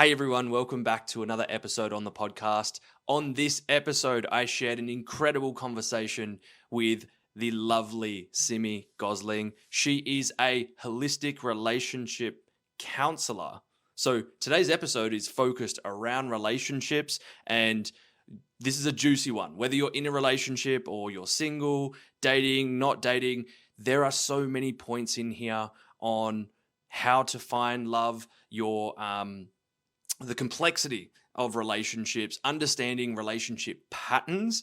Hey everyone, welcome back to another episode on the podcast. On this episode, I shared an incredible conversation with the lovely Simi Gosling. She is a holistic relationship counselor. So today's episode is focused around relationships, and this is a juicy one. Whether you're in a relationship or you're single, dating, not dating, there are so many points in here on how to find love, the complexity of relationships, understanding relationship patterns.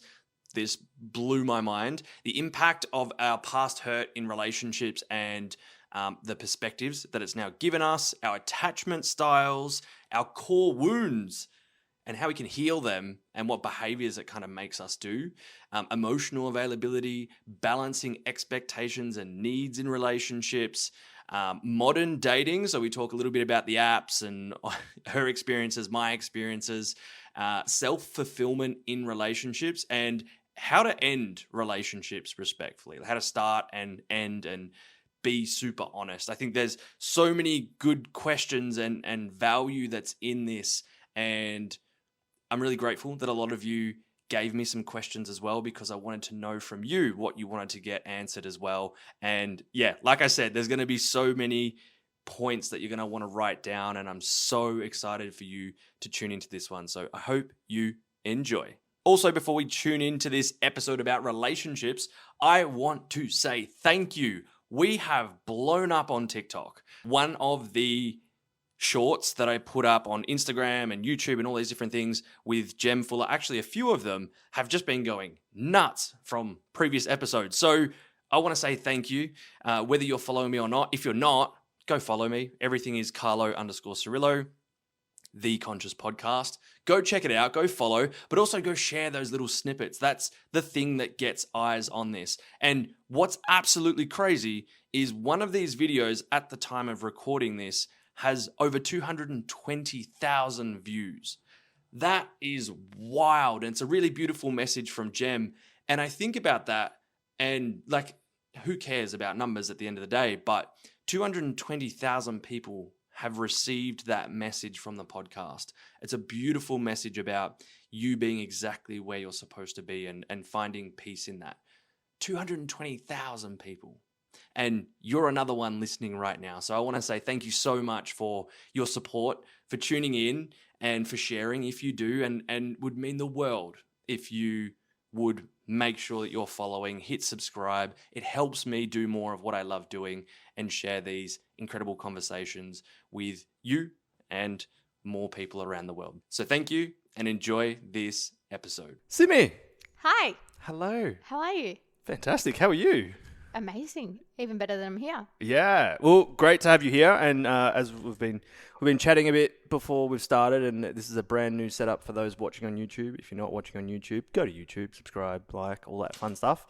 This blew my mind. The impact of our past hurt in relationships and the perspectives that it's now given us, our attachment styles, our core wounds, and how we can heal them and what behaviors it kind of makes us do. Emotional availability, balancing expectations and needs in relationships, modern dating. So we talk a little bit about the apps and her experiences, my experiences, self-fulfillment in relationships, and how to end relationships respectfully, how to start and end and be super honest. I think there's so many good questions and value that's in this. And I'm really grateful that a lot of you gave me some questions as well, because I wanted to know from you what you wanted to get answered as well. And yeah, like I said, there's going to be so many points that you're going to want to write down, and I'm so excited for you to tune into this one. So I hope you enjoy. Also, before we tune into this episode about relationships, I want to say thank you. We have blown up on TikTok. One of the shorts that I put up on Instagram and YouTube and all these different things with Gem Fuller, actually a few of them have just been going nuts from previous episodes. So I want to say thank you, whether you're following me or not. If you're not, go follow me. Everything is Carlo_Cirillo, The Conscious Podcast. Go check it out, go follow, but also go share those little snippets. That's the thing that gets eyes on this. And what's absolutely crazy is one of these videos at the time of recording this has over 220,000 views. That is wild. And it's a really beautiful message from Gem. And I think about that, and like, who cares about numbers at the end of the day? But 220,000 people have received that message from the podcast. It's a beautiful message about you being exactly where you're supposed to be and finding peace in that. 220,000 people. And you're another one listening right now. So I want to say thank you so much for your support, for tuning in, and for sharing if you do, and would mean the world if you would make sure that you're following, hit subscribe. It helps me do more of what I love doing and share these incredible conversations with you and more people around the world. So thank you and enjoy this episode. Simi! Hi. Hello. How are you? Fantastic. How are you? Amazing. Even better than I'm here. Yeah. Well, great to have you here. And as we've been chatting a bit before we've started, and this is a brand new setup for those watching on YouTube. If you're not watching on YouTube, go to YouTube, subscribe, like, all that fun stuff.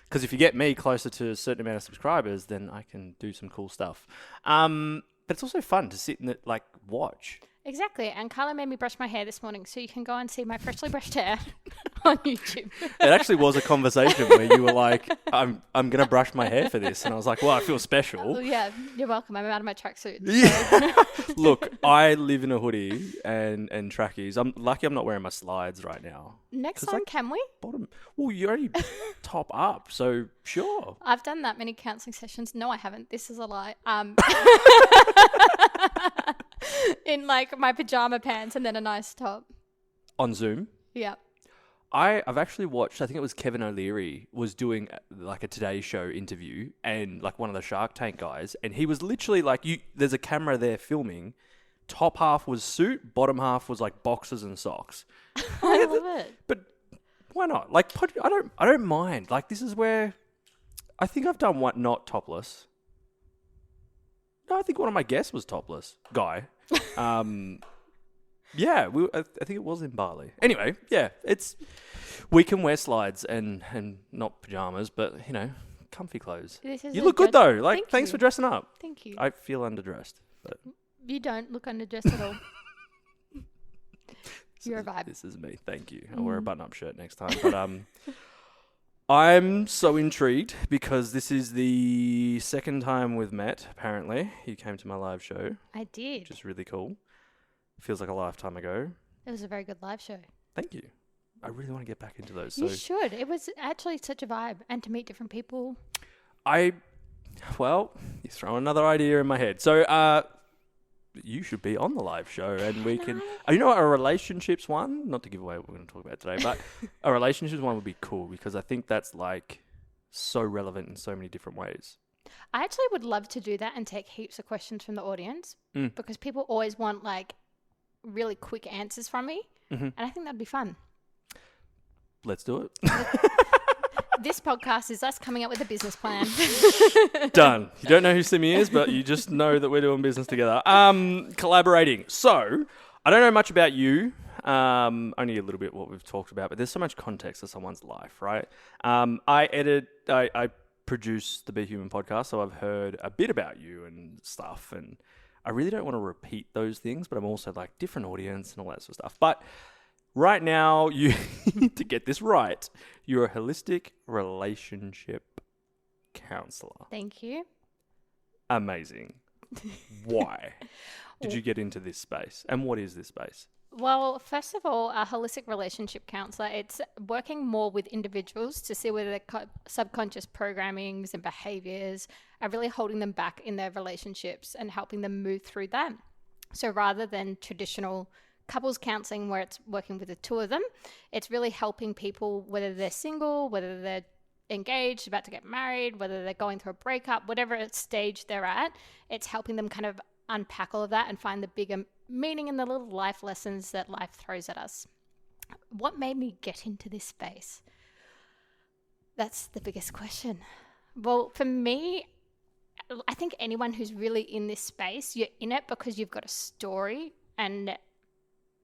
Because if you get me closer to a certain amount of subscribers, then I can do some cool stuff. But it's also fun to sit and watch. Exactly. And Carla made me brush my hair this morning, so you can go and see my freshly brushed hair on YouTube. It actually was a conversation where you were like, I'm going to brush my hair for this. And I was like, well, I feel special. Well, yeah, you're welcome. I'm out of my tracksuit. Yeah. Look, I live in a hoodie and trackies. I'm lucky I'm not wearing my slides right now. Next time, can we? Well, you already top up, so sure. I've done that many counselling sessions. No, I haven't. This is a lie. In like my pajama pants and then a nice top. On Zoom? Yeah. I've actually watched, I think it was Kevin O'Leary was doing like a Today Show interview, and like one of the Shark Tank guys, and he was literally like, there's a camera there filming, top half was suit, bottom half was like boxers and socks. I love it. But why not? Like, I don't mind. Like, this is where I think I've done one not topless. No, I think one of my guests was topless. Guy. Yeah, I think it was in Bali. Anyway, yeah, we can wear slides and not pajamas, but, you know, comfy clothes. You look good though. Like, thanks for dressing up. Thank you. I feel underdressed, but you don't look underdressed at all. You're a vibe. This is me. Thank you. I'll wear a button-up shirt next time. But I'm so intrigued because this is the second time we've met, apparently. You came to my live show. I did. Which is really cool. Feels like a lifetime ago. It was a very good live show. Thank you. I really want to get back into those. You should. It was actually such a vibe, and to meet different people. Well, you throw another idea in my head. So, you should be on the live show, and we can. You know what? A relationships one, not to give away what we're going to talk about today, but a relationships one would be cool because I think that's like so relevant in so many different ways. I actually would love to do that and take heaps of questions from the audience because people always want like really quick answers from me, and I think that'd be fun. Let's do it. This podcast is us coming up with a business plan. Done. You don't know who Simi is, but you just know that we're doing business together. Collaborating. So, I don't know much about you. Only a little bit what we've talked about, but there's so much context to someone's life, right? I produce the Be Human podcast, so I've heard a bit about you and stuff, and I really don't want to repeat those things, but I'm also like different audience and all that sort of stuff. But right now, you to get this right, you're a holistic relationship counselor. Thank you. Amazing. Why did you get into this space? And what is this space? Well, first of all, a holistic relationship counselor, it's working more with individuals to see whether their subconscious programmings and behaviors are really holding them back in their relationships and helping them move through that. So rather than traditional couples counseling where it's working with the two of them, it's really helping people, whether they're single, whether they're engaged, about to get married, whether they're going through a breakup, whatever stage they're at, it's helping them kind of unpack all of that and find the bigger meaning in the little life lessons that life throws at us. What made me get into this space? That's the biggest question. Well, for me, I think anyone who's really in this space, you're in it because you've got a story. And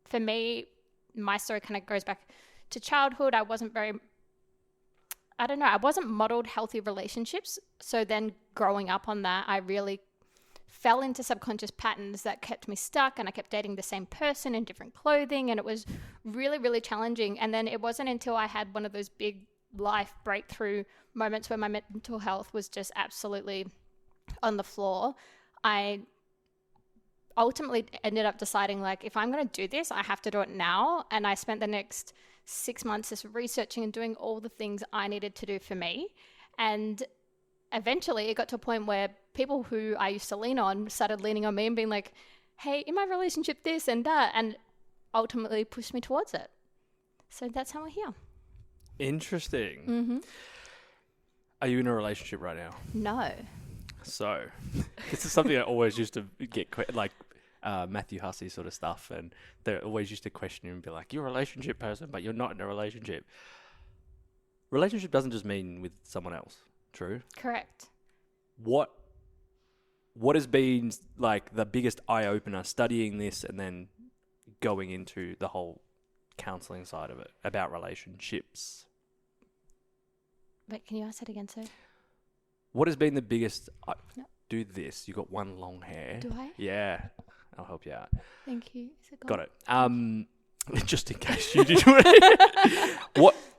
for me, my story kind of goes back to childhood. I wasn't modeled healthy relationships. So then growing up on that, I really fell into subconscious patterns that kept me stuck, and I kept dating the same person in different clothing, and it was really, really challenging. And then it wasn't until I had one of those big life breakthrough moments where my mental health was just absolutely on the floor, I ultimately ended up deciding, like, if I'm going to do this, I have to do it now. And I spent the next 6 months just researching and doing all the things I needed to do for me. And eventually it got to a point where people who I used to lean on started leaning on me and being like, hey, in my relationship, this and that, and ultimately pushed me towards it. So that's how we're here. Interesting. Mm-hmm. Are you in a relationship right now? No. So this is something I always used to get, like Matthew Hussey sort of stuff, and they always used to question him and be like, you're a relationship person, but you're not in a relationship. Relationship doesn't just mean with someone else. True? Correct. What has been like the biggest eye-opener studying this and then going into the whole counselling side of it about relationships? Wait, can you ask that again, sir? What has been the biggest... No. Do this. You got one long hair. Do I? Yeah. I'll help you out. Thank you. Is it gone? Got it. Just in case you didn't...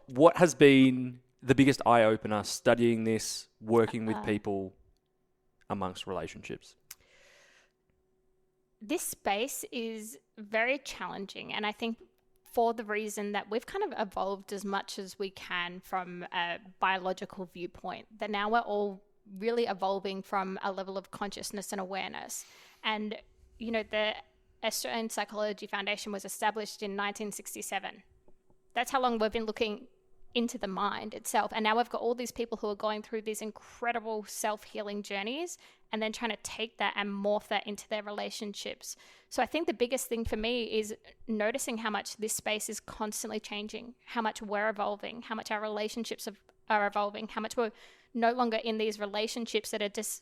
What has been the biggest eye-opener studying this, working with people amongst relationships? This space is very challenging, and I think for the reason that we've kind of evolved as much as we can from a biological viewpoint, that now we're all really evolving from a level of consciousness and awareness. And, you know, the Australian Psychology Foundation was established in 1967. That's how long we've been looking into the mind itself. And now we've got all these people who are going through these incredible self-healing journeys and then trying to take that and morph that into their relationships. So I think the biggest thing for me is noticing how much this space is constantly changing, how much we're evolving, how much our relationships are evolving, how much we're no longer in these relationships that are just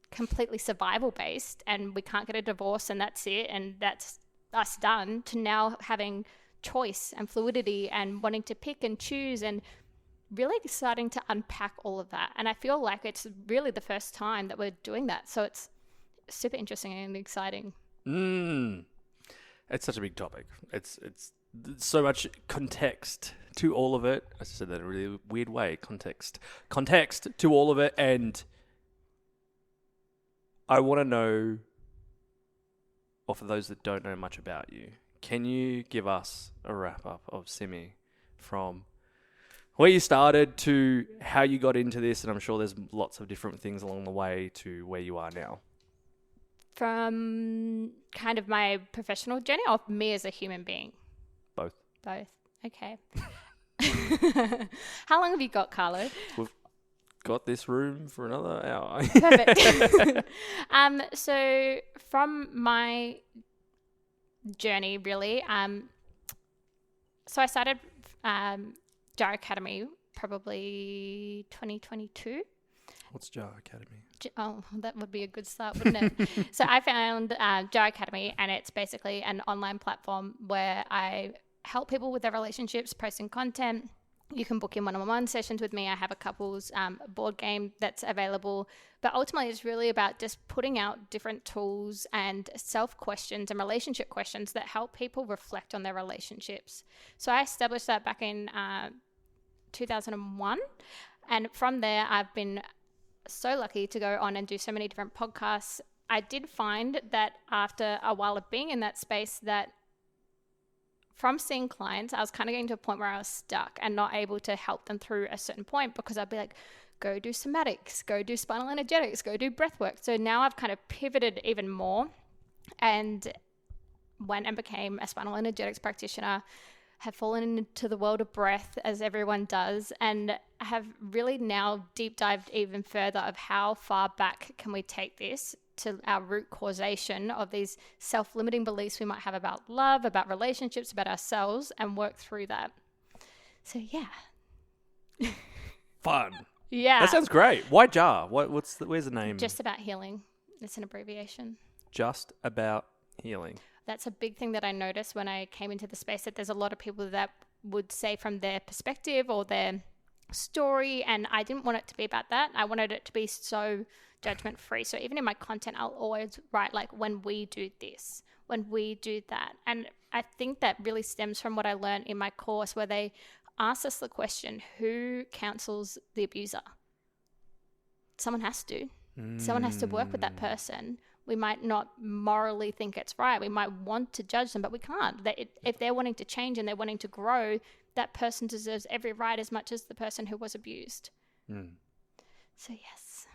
completely survival based and we can't get a divorce and that's it and that's us done, to now having choice and fluidity and wanting to pick and choose and really starting to unpack all of that. And I feel like it's really the first time that we're doing that. So it's super interesting and exciting. It's such a big topic. It's so much context to all of it. I said that in a really weird way. Context to all of it. And I want to know or for those that don't know much about you, can you give us a wrap up of Simi from where you started to how you got into this? And I'm sure there's lots of different things along the way to where you are now. From kind of my professional journey or me as a human being? Both. Both. Okay. How long have you got, Carlo? We've got this room for another hour. Perfect. So from my journey, really, so I started Jar Academy probably 2022. What's Jar Academy? Oh, that would be a good start, wouldn't it? So I found Jar Academy, and it's basically an online platform where I help people with their relationships, posting content. You can book in one-on-one sessions with me. I have a couples board game that's available. But ultimately, it's really about just putting out different tools and self-questions and relationship questions that help people reflect on their relationships. So I established that back in 2001. And from there, I've been so lucky to go on and do so many different podcasts. I did find that after a while of being in that space that from seeing clients, I was kind of getting to a point where I was stuck and not able to help them through a certain point because I'd be like, go do somatics, go do spinal energetics, go do breath work. So now I've kind of pivoted even more and went and became a spinal energetics practitioner, have fallen into the world of breath as everyone does, and have really now deep dived even further of how far back can we take this to our root causation of these self-limiting beliefs we might have about love, about relationships, about ourselves, and work through that. So yeah. Fun. Yeah. That sounds great. Why Jar? Where's the name? Just about healing. It's an abbreviation. Just about healing. That's a big thing that I noticed when I came into the space, that there's a lot of people that would say from their perspective or their story, and I didn't want it to be about that. I wanted it to be so judgment free. So even in my content, I'll always write like, when we do this, when we do that. And I think that really stems from what I learned in my course, where they asked us the question, who counsels the abuser? Someone has to. Someone has to work with that person. We might not morally think it's right. We might want to judge them, but we can't. If they're wanting to change and they're wanting to grow, that person deserves every right as much as the person who was abused. So yes.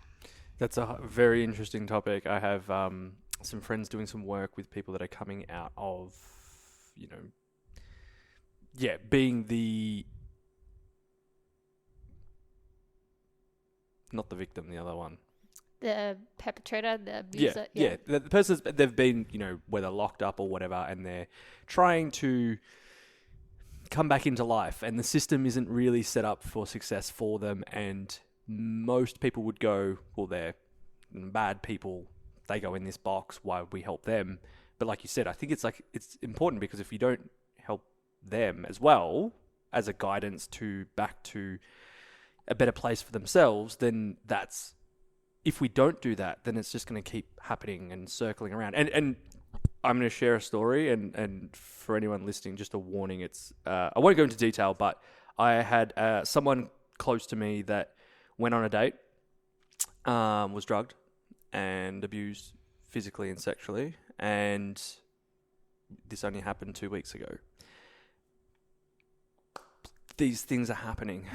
That's a very interesting topic. I have some friends doing some work with people that are coming out of, being not the victim, the other one. The perpetrator, the abuser. Yeah. The person's, they've been, whether locked up or whatever, and they're trying to come back into life, and the system isn't really set up for success for them. And most people would go, well, they're bad people. They go in this box. Why would we help them? But like you said, I think it's important, because if you don't help them as well as a guidance to back to a better place for themselves, then if we don't do that, then it's just going to keep happening and circling around. And I'm going to share a story, and for anyone listening, just a warning. It's I won't go into detail, but I had someone close to me that went on a date, was drugged and abused physically and sexually, and this only happened 2 weeks ago. These things are happening,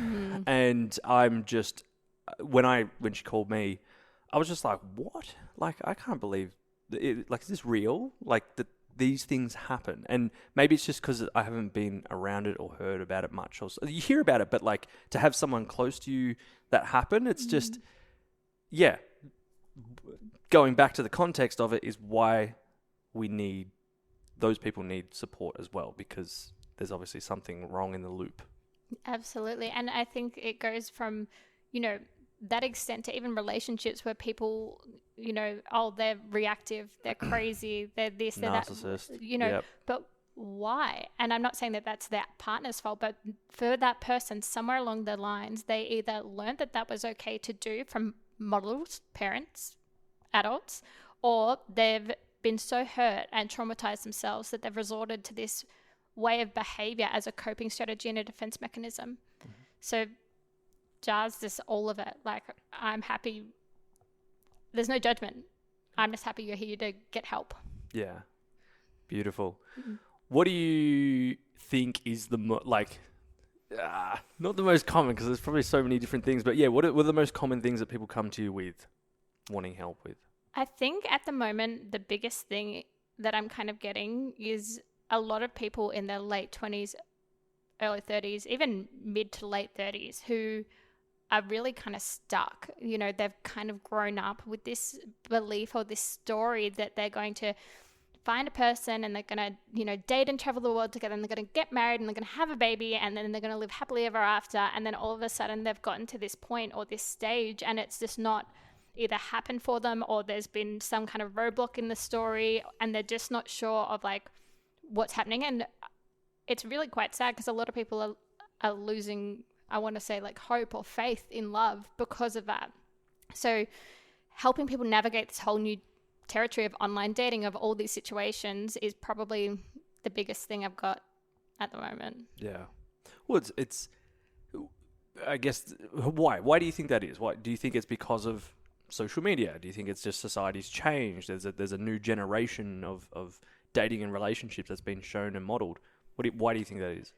and I'm just when she called me, I was just like, what? Like, I can't believe it. Like, is this real? Like, these things happen. And maybe it's just because I haven't been around it or heard about it much. You hear about it, but like, to have someone close to you that happen, it's just, going back to the context of it is why those people need support as well, because there's obviously something wrong in the loop. Absolutely. And I think it goes from, that extent to even relationships where people, they're reactive, they're crazy, they're this, they're narcissist, that, yep. But why? And I'm not saying that that's that partner's fault, but for that person, somewhere along the lines, they either learned that was okay to do from models, parents, adults, or they've been so hurt and traumatized themselves that they've resorted to this way of behavior as a coping strategy and a defense mechanism. So Jar's just all of it. Like, I'm happy. There's no judgment. I'm just happy you're here to get help. Yeah. Beautiful. What do you think is the not the most common, because there's probably so many different things, but yeah, what are the most common things that people come to you with, wanting help with? I think at the moment, the biggest thing that I'm kind of getting is a lot of people in their late 20s, early 30s, even mid to late 30s, who are really kind of stuck. You know, they've kind of grown up with this belief or this story that they're going to find a person and they're going to, you know, date and travel the world together, and they're going to get married and they're going to have a baby, and then they're going to live happily ever after. And then all of a sudden they've gotten to this point or this stage, and it's just not either happened for them, or there's been some kind of roadblock in the story, and they're just not sure of like what's happening. And it's really quite sad, because a lot of people are losing, I want to say, like hope or faith in love because of that. So helping people navigate this whole new territory of online dating, of all these situations, is probably the biggest thing I've got at the moment. Yeah. Well, it's I guess, why do you think that is? Why do you think it's because of social media? Do you think it's just society's changed? There's a new generation of dating and relationships that's been shown and modeled. Why do you think that is?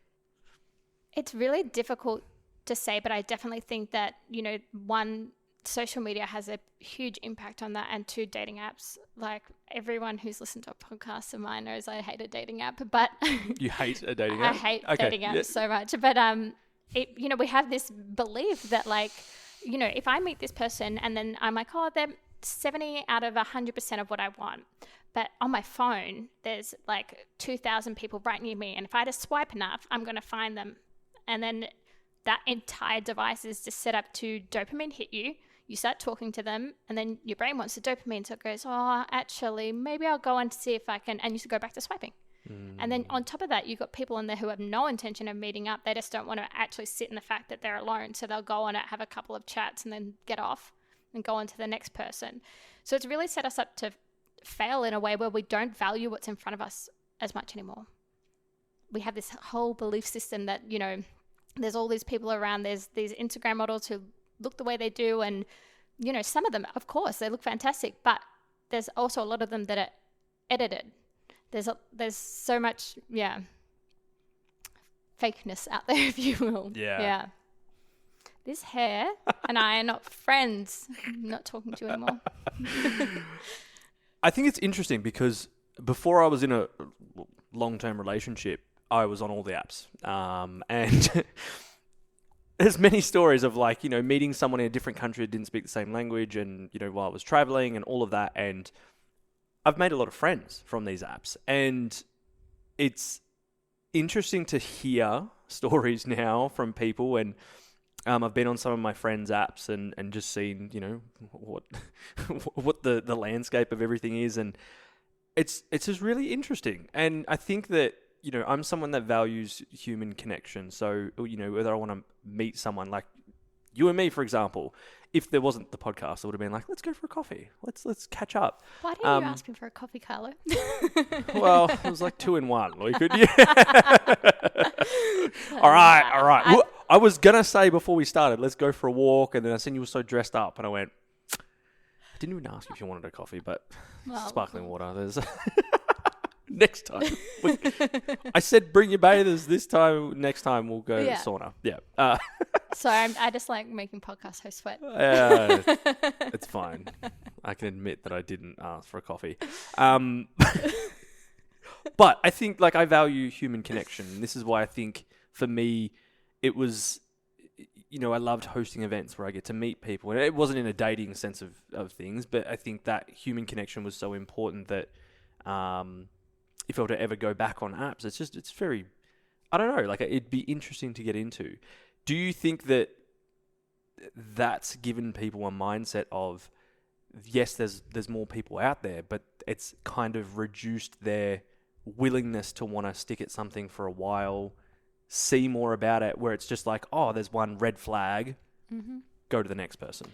It's really difficult to say, but I definitely think that, you know, one, social media has a huge impact on that, and two, dating apps. Like, everyone who's listened to a podcast of mine knows I hate a dating app, but You hate a dating app? I hate dating apps so much. But you know, we have this belief that, like, you know, if I meet this person and then I'm like, oh, they're 70 out of 100% of what I want, but on my phone there's like 2,000 people right near me, and if I just swipe enough, I'm going to find them. And then that entire device is just set up to dopamine hit you. You start talking to them, and then your brain wants the dopamine, so it goes, oh, actually, maybe I'll go and see if I can, and you go back to swiping. And then on top of that, you've got people in there who have no intention of meeting up. They just don't want to actually sit in the fact that they're alone, so they'll go on it, have a couple of chats, and then get off and go on to the next person. So it's really set us up to fail in a way where we don't value what's in front of us as much anymore. We have this whole belief system that, you know, there's all these people around, there's these Instagram models who look the way they do, and, you know, some of them, of course, they look fantastic, but there's also a lot of them that are edited. There's so much, fakeness out there, if you will. Yeah. This hair and I are not friends. I'm not talking to you anymore. I think it's interesting because before I was in a long-term relationship, I was on all the apps. And there's many stories of, like, you know, meeting someone in a different country that didn't speak the same language, and, you know, while I was traveling and all of that. And I've made a lot of friends from these apps, and it's interesting to hear stories now from people. And I've been on some of my friends' apps and just seen, you know, what the landscape of everything is, and it's just really interesting. And I think that, you know, I'm someone that values human connection. So, you know, whether I want to meet someone like you and me, for example, if there wasn't the podcast, I would have been like, let's go for a coffee. Let's catch up. Why didn't you ask me for a coffee, Carlo? Well, it was like 2 in 1. We could, All right. I was going to say before we started, let's go for a walk. And then I seen you were so dressed up, and I went, I didn't even ask you if you wanted a coffee, but sparkling water. There's next time. I said bring your bathers this time. Next time we'll go sauna. Yeah. Sorry, I just like making podcast hosts sweat. It's fine. I can admit that I didn't ask for a coffee. But I think, like, I value human connection. This is why I think for me it was, you know, I loved hosting events where I get to meet people. And it wasn't in a dating sense of things, but I think that human connection was so important that if I were to ever go back on apps, it's very, I don't know, like, it'd be interesting to get into. Do you think that that's given people a mindset of, yes, there's more people out there, but it's kind of reduced their willingness to want to stick at something for a while, see more about it, where it's just like, oh, there's one red flag, go to the next person?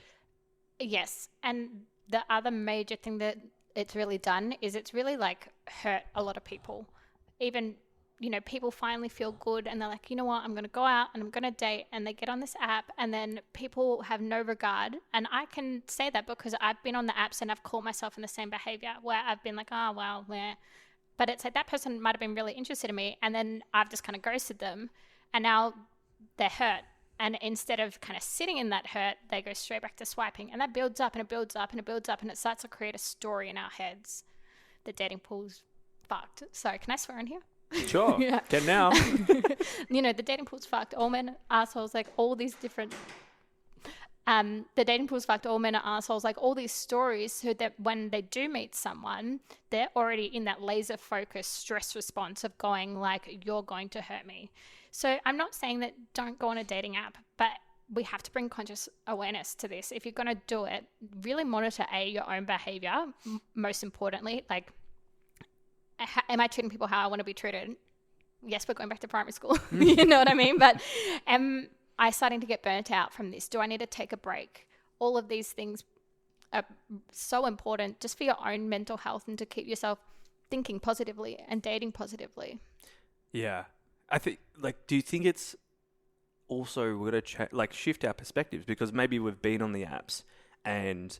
Yes. And the other major thing that it's really done is it's really, like, hurt a lot of people. Even, you know, people finally feel good and they're like, you know what, I'm going to go out and I'm going to date, and they get on this app, and then people have no regard. And I can say that because I've been on the apps and I've caught myself in the same behavior where I've been like, oh, well, But it's like that person might have been really interested in me, and then I've just kind of ghosted them, and now they're hurt. And instead of kind of sitting in that hurt, they go straight back to swiping. And that builds up and it builds up and it builds up, and it starts to create a story in our heads. The dating pool's fucked. Sorry, can I swear in here? Sure. Yeah. Can now. The dating pool's fucked. All men are assholes, like all these different... the dating pool's fucked. All men are assholes, like all these stories, so that when they do meet someone, they're already in that laser focused stress response of going like, you're going to hurt me. So I'm not saying that don't go on a dating app, but we have to bring conscious awareness to this. If you're going to do it, really monitor your own behavior. Most importantly, like, am I treating people how I want to be treated? Yes, we're going back to primary school. You know what I mean? But am I starting to get burnt out from this? Do I need to take a break? All of these things are so important just for your own mental health and to keep yourself thinking positively and dating positively. Yeah. I think, like, do you think it's also we're going to shift our perspectives? Because maybe we've been on the apps and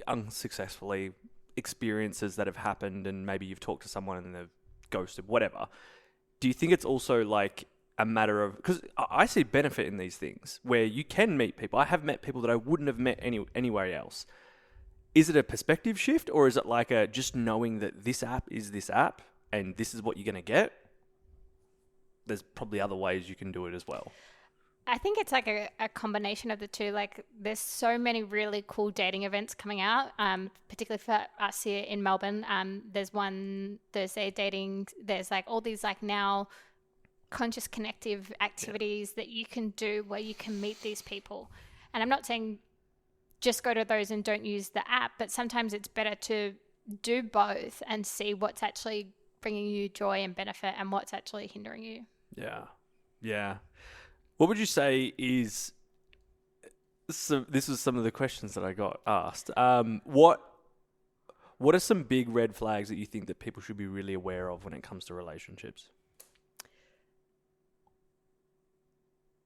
unsuccessfully experiences that have happened, and maybe you've talked to someone and they've ghosted, whatever. Do you think it's also like a matter of, because I see benefit in these things where you can meet people. I have met people that I wouldn't have met anywhere else. Is it a perspective shift, or is it like a just knowing that this app is this app and this is what you're going to get? There's probably other ways you can do it as well. I think it's like a combination of the two. Like, there's so many really cool dating events coming out, particularly for us here in Melbourne. There's one Thursday dating. There's like all these like now conscious connective activities that you can do where you can meet these people. And I'm not saying just go to those and don't use the app, but sometimes it's better to do both and see what's actually bringing you joy and benefit and what's actually hindering you. Yeah. Yeah. What would you say is, so this was some of the questions that I got asked. What are some big red flags that you think that people should be really aware of when it comes to relationships?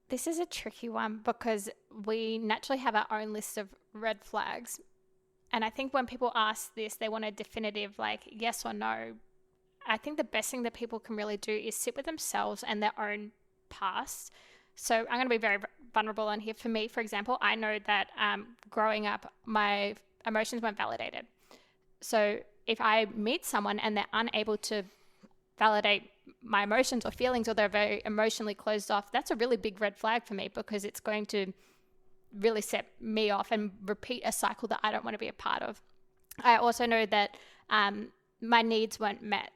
This is a tricky one because we naturally have our own list of red flags. And I think when people ask this, they want a definitive like yes or no. I think the best thing that people can really do is sit with themselves and their own past. So I'm going to be very vulnerable on here. For me, for example, I know that growing up, my emotions weren't validated. So if I meet someone and they're unable to validate my emotions or feelings, or they're very emotionally closed off, that's a really big red flag for me, because it's going to really set me off and repeat a cycle that I don't want to be a part of. I also know that my needs weren't met.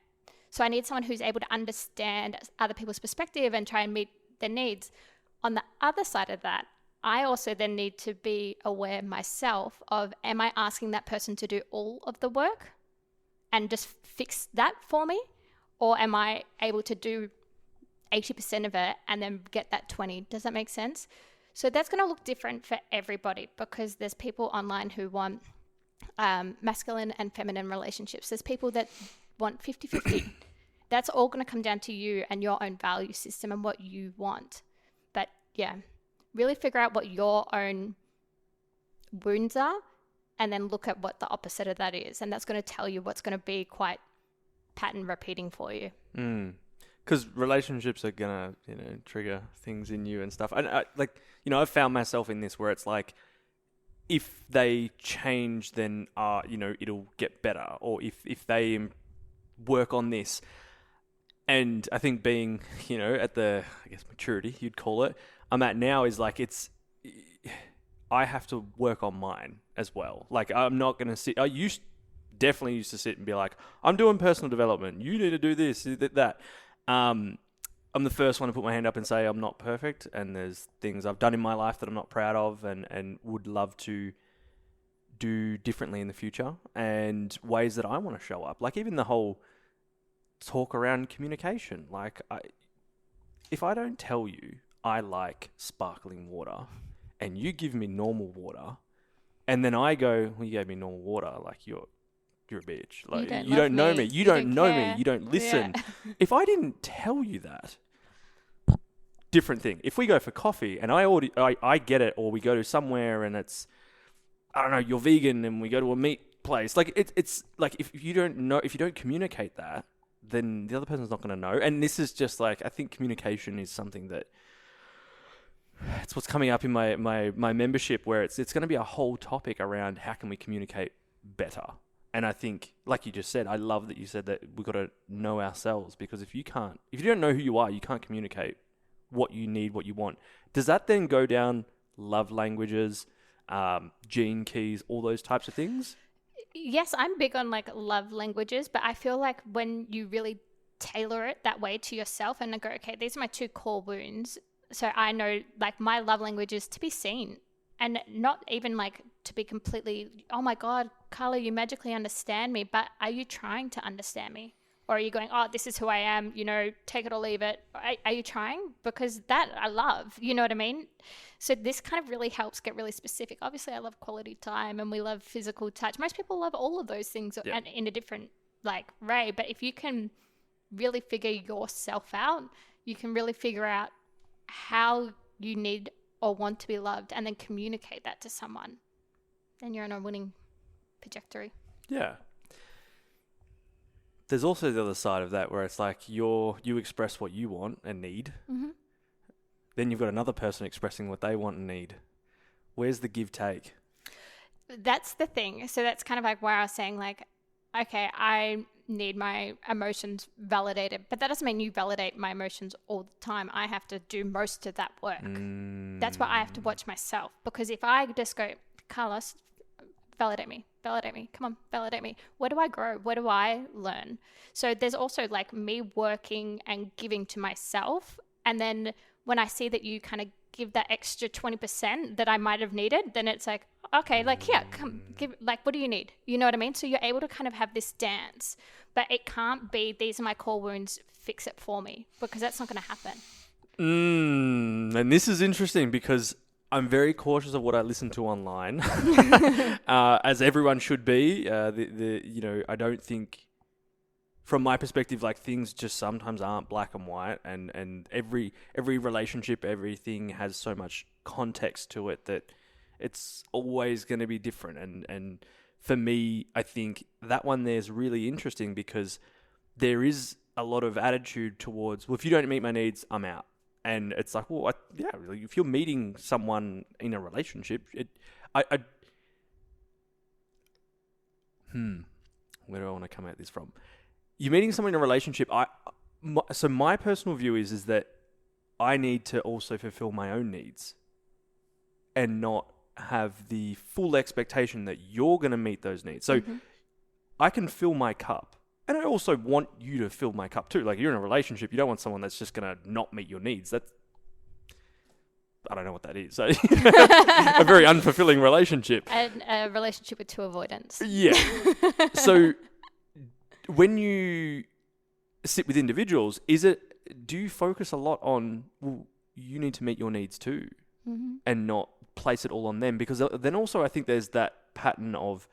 So I need someone who's able to understand other people's perspective and try and meet their needs. On the other side of that, I also then need to be aware myself of, am I asking that person to do all of the work and just fix that for me? Or am I able to do 80% of it and then get that 20? Does that make sense? So that's going to look different for everybody, because there's people online who want masculine and feminine relationships. There's people that want 50-50. That's all going to come down to you and your own value system and what you want. But yeah, really figure out what your own wounds are and then look at what the opposite of that is. And that's going to tell you what's going to be quite pattern repeating for you. Because relationships are going to, trigger things in you and stuff. And I've found myself in this where it's like, if they change, then, it'll get better. Or if they work on this. And I think being, at the, maturity, you'd call it, I'm at now is like, I have to work on mine as well. Like, I'm not going to sit, definitely used to sit and be like, I'm doing personal development. You need to do this, that. I'm the first one to put my hand up and say I'm not perfect. And there's things I've done in my life that I'm not proud of and would love to do differently in the future, and ways that I want to show up. Like even the whole talk around communication. Like if I don't tell you I like sparkling water and you give me normal water, and then I go, well, you gave me normal water, like you're a bitch. Like you don't know me. You don't know me. You don't listen. Yeah. If I didn't tell you that, different thing. If we go for coffee and I get it, or we go to somewhere and it's, I don't know, you're vegan and we go to a meat place. Like it's like if you don't communicate that, then the other person's not going to know. And this is just like, I think communication is something that it's what's coming up in my membership, where it's going to be a whole topic around how can we communicate better. And I think, like you just said, I love that you said that we've got to know ourselves, because if you don't know who you are, you can't communicate what you need, what you want. Does that then go down love languages, gene keys, all those types of things? Yes, I'm big on like love languages, but I feel like when you really tailor it that way to yourself and go, okay, these are my 2 core wounds. So I know like my love language is to be seen, and not even like to be completely, oh my God, Carla, you magically understand me. But are you trying to understand me? Or are you going, oh, this is who I am, take it or leave it? Are you trying? Because that I love, you know what I mean? So this kind of really helps get really specific. Obviously, I love quality time and we love physical touch. Most people love all of those things in a different way. But if you can really figure yourself out, you can really figure out how you need or want to be loved, and then communicate that to someone, then you're on a winning trajectory. Yeah. There's also the other side of that, where it's like you express what you want and need. Mm-hmm. Then you've got another person expressing what they want and need. Where's the give take? That's the thing. So that's kind of like where I was saying like, okay, I need my emotions validated, but that doesn't mean you validate my emotions all the time. I have to do most of that work. That's why I have to watch myself, because if I just go, Carlos, validate me, come on, validate me. Where do I grow? Where do I learn? So there's also like me working and giving to myself. And then when I see that you kind of give that extra 20% that I might have needed, then it's like, okay, like, here, come give, like, what do you need? You know what I mean? So you're able to kind of have this dance, but it can't be, these are my core wounds, fix it for me, because that's not going to happen. And this is interesting, because I'm very cautious of what I listen to online, as everyone should be. I don't think, from my perspective, like, things just sometimes aren't black and white, and every relationship, everything has so much context to it that it's always going to be different. And for me, I think that one there is really interesting, because there is a lot of attitude towards, well, if you don't meet my needs, I'm out. And it's like, well, really, if you're meeting someone in a relationship, where do I want to come at this from? You're meeting someone in a relationship. So my personal view is that I need to also fulfill my own needs, and not have the full expectation that you're going to meet those needs. So I can fill my cup, and I also want you to fill my cup too. Like, you're in a relationship, you don't want someone that's just going to not meet your needs. I don't know what that is. So a very unfulfilling relationship. And a relationship with 2 avoidance. Yeah. So when you sit with individuals, do you focus a lot on, well, you need to meet your needs too, and not place it all on them? Because then also I think there's that pattern of,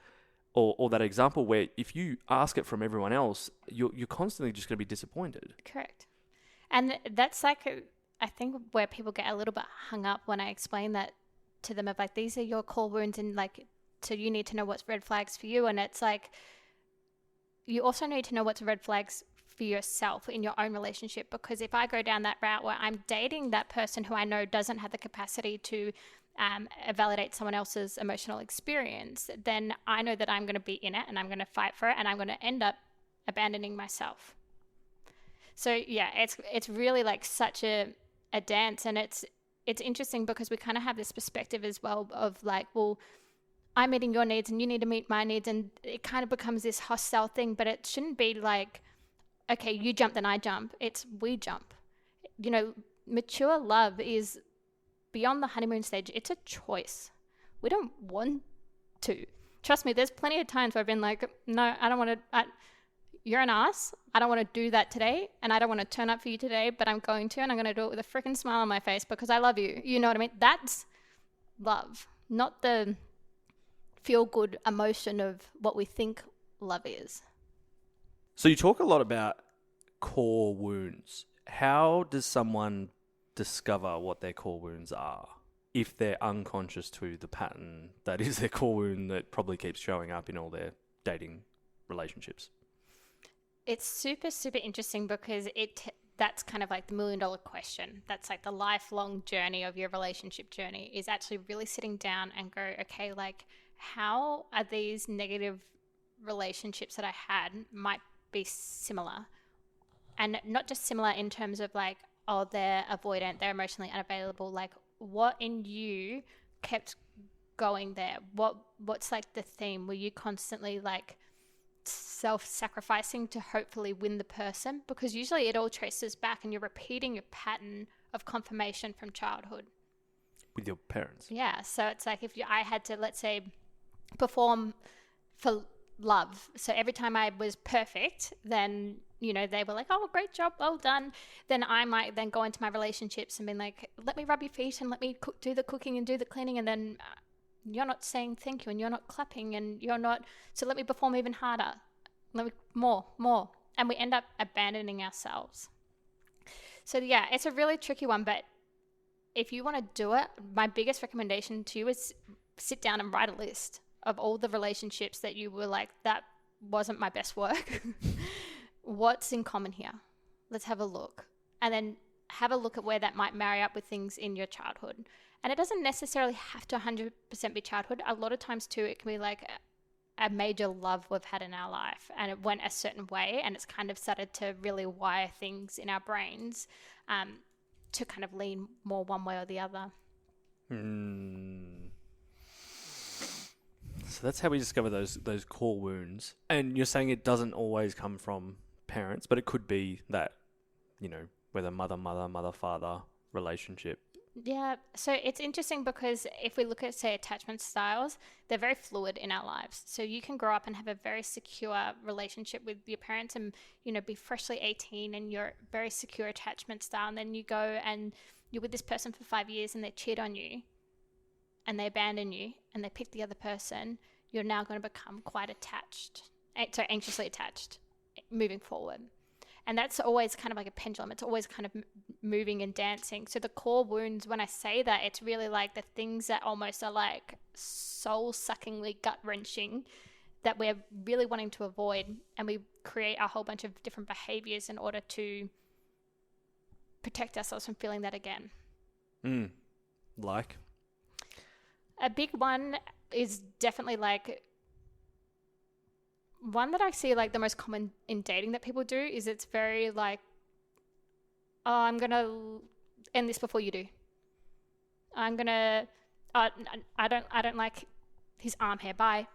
or that example where if you ask it from everyone else, you're constantly just going to be disappointed. Correct. And that's like, I think where people get a little bit hung up when I explain that to them, of like, these are your core wounds, and like, so you need to know what's red flags for you. And it's like, you also need to know what's red flags for yourself in your own relationship, because if I go down that route where I'm dating that person who I know doesn't have the capacity to validate someone else's emotional experience, then I know that I'm going to be in it and I'm going to fight for it, and I'm going to end up abandoning myself. So yeah, it's really like such a dance, and it's interesting because we kind of have this perspective as well of like, well, I'm meeting your needs and you need to meet my needs, and it kind of becomes this hostile thing. But it shouldn't be like, okay, you jump, then I jump. It's we jump. Mature love is beyond the honeymoon stage. It's a choice. We don't want to. Trust me, there's plenty of times where I've been like, no, I don't want to. You're an ass. I don't want to do that today, and I don't want to turn up for you today, but I'm going to, and I'm going to do it with a freaking smile on my face because I love you. You know what I mean? That's love, not the feel-good emotion of what we think love is. So you talk a lot about core wounds. How does someone discover what their core wounds are? if they're unconscious to the pattern that is their core wound that probably keeps showing up in all their dating relationships? It's super, super interesting because that's kind of like the $1 million question. That's like the lifelong journey of your relationship journey, is actually really sitting down and go, okay, like how are these negative relationships that I had might be similar, and not just similar in terms of like, oh, they're avoidant, they're emotionally unavailable. Like what in you kept going there? What's like the theme? Were you constantly like self-sacrificing to hopefully win the person? Because usually it all traces back and you're repeating a pattern of confirmation from childhood With your parents? Yeah, so it's like I had to, let's say, perform for love. So every time I was perfect, then, you know, they were like, oh, great job, well done. Then I might then go into my relationships and be like, let me rub your feet and let me do the cooking and do the cleaning. And then you're not saying thank you and you're not clapping and you're not, so let me perform even harder. Let me more. And we end up abandoning ourselves. So yeah, it's a really tricky one, but if you want to do it, my biggest recommendation to you is sit down and write a list of all the relationships that you were like, that wasn't my best work. What's in common here? Let's have a look. And then have a look at where that might marry up with things in your childhood. And it doesn't necessarily have to 100% be childhood. A lot of times too, it can be like a major love we've had in our life and it went a certain way and it's kind of started to really wire things in our brains to kind of lean more one way or the other. So that's how we discover those core wounds. And you're saying it doesn't always come from parents, but it could be that, you know, whether mother-father relationship. Yeah, so it's interesting because if we look at, say, attachment styles, they're very fluid in our lives. So you can grow up and have a very secure relationship with your parents and, you know, be freshly 18 and you're very secure attachment style. And then you go and you're with this person for 5 years and they cheat on you and they abandon you and they pick the other person. You're now going to become quite attached, so anxiously attached moving forward. And that's always kind of like a pendulum. It's always kind of moving and dancing. So the core wounds, when I say that, it's really like the things that almost are like soul-suckingly gut-wrenching that we're really wanting to avoid. And we create a whole bunch of different behaviours in order to protect ourselves from feeling that again. Like? A big one is definitely like... One that I see like the most common in dating that people do is it's very like, oh, I'm going to end this before you do. I'm going to, I don't like his arm hair, bye.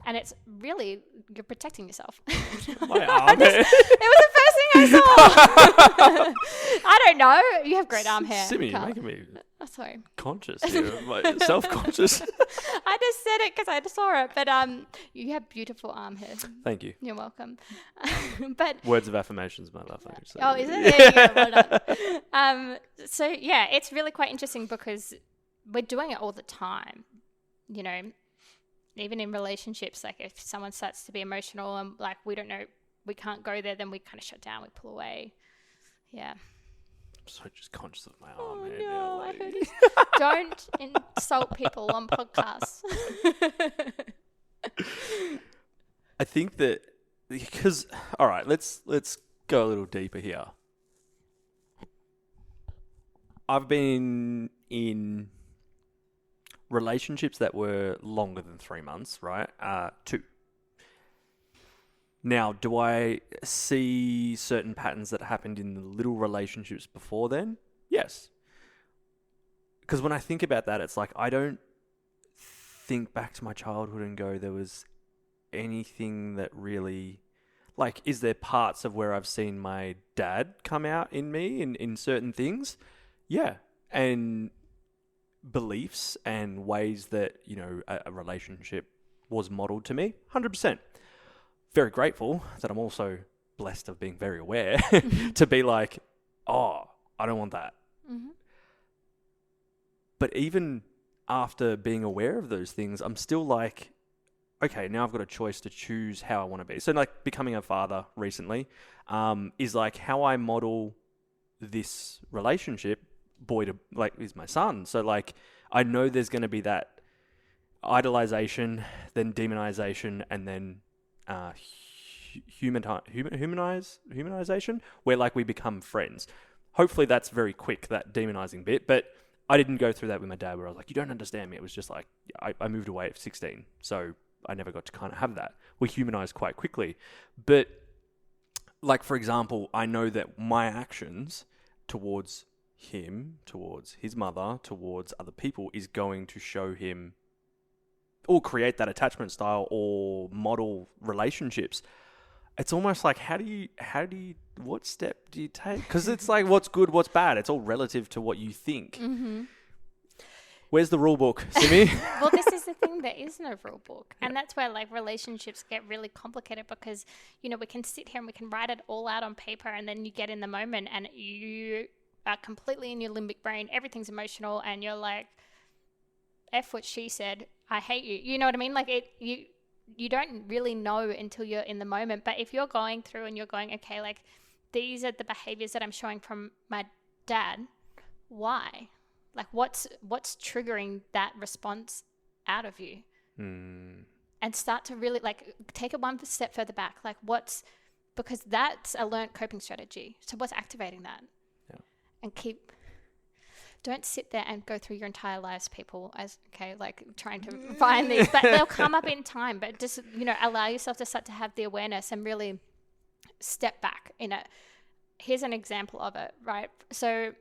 And it's really, you're protecting yourself. My arm hair? It was the first thing I saw. I don't know. You have great arm hair. Simi, you're Carl. making me Sorry. conscious here, like, self-conscious. I just said it because I just saw it. But you have beautiful arm hair. Thank you. You're welcome. But Words of affirmation is my love language. So. oh, is it? There you go. Well done. So yeah, it's really quite interesting because we're doing it all the time. You know, even in relationships, like if someone starts to be emotional and like we don't know, we can't go there, then we kind of shut down, we pull away. Yeah. I'm so just conscious of my arm Oh hair no, now. I Like. heard it. Don't insult people on podcasts. I think that because all right, let's go a little deeper here. I've been in relationships that were longer than 3 months, right? 2. Now, do I see certain patterns that happened in the little relationships before then? Yes. Because when I think about that, it's like I don't think back to my childhood and go, there was anything that really... Like, is there parts of where I've seen my dad come out in me in certain things? Yeah. And beliefs and ways that, you know, a relationship was modeled to me, 100%. Very grateful that I'm also blessed of being very aware to be like, oh, I don't want that. Mm-hmm. But even after being aware of those things, I'm still like, okay, now I've got a choice to choose how I want to be. So like becoming a father recently is like how I model this relationship, boy to like is my son. So like I know there's going to be that idolization, then demonization, and then humanization, where like we become friends. Hopefully that's very quick, that demonizing bit. But I didn't go through that with my dad, where I was like, you don't understand me. It was just like, I moved away at 16, so I never got to kind of have that. We humanized quite quickly. But like, for example, I know that my actions towards him, towards his mother, towards other people is going to show him or create that attachment style or model relationships. It's almost like, what step do you take? Because it's like, what's good, what's bad? It's all relative to what you think. Mm-hmm. Where's the rule book, Simi? Well, this is the thing. There is no rule book. And that's where like relationships get really complicated because, you know, we can sit here and we can write it all out on paper and then you get in the moment and you are completely in your limbic brain. Everything's emotional and you're like, F what she said. I hate you. You know what I mean? Like you don't really know until you're in the moment. But if you're going through and you're going, okay, like these are the behaviors that I'm showing from my dad. Why? Like what's triggering that response out of you? And start to really like take it one step further back. Like because that's a learned coping strategy. So what's activating that? Yeah. And don't sit there and go through your entire lives, people, like trying to find these, but they'll come up in time. But just, you know, allow yourself to start to have the awareness and really step back in it. Here's an example of it, right? So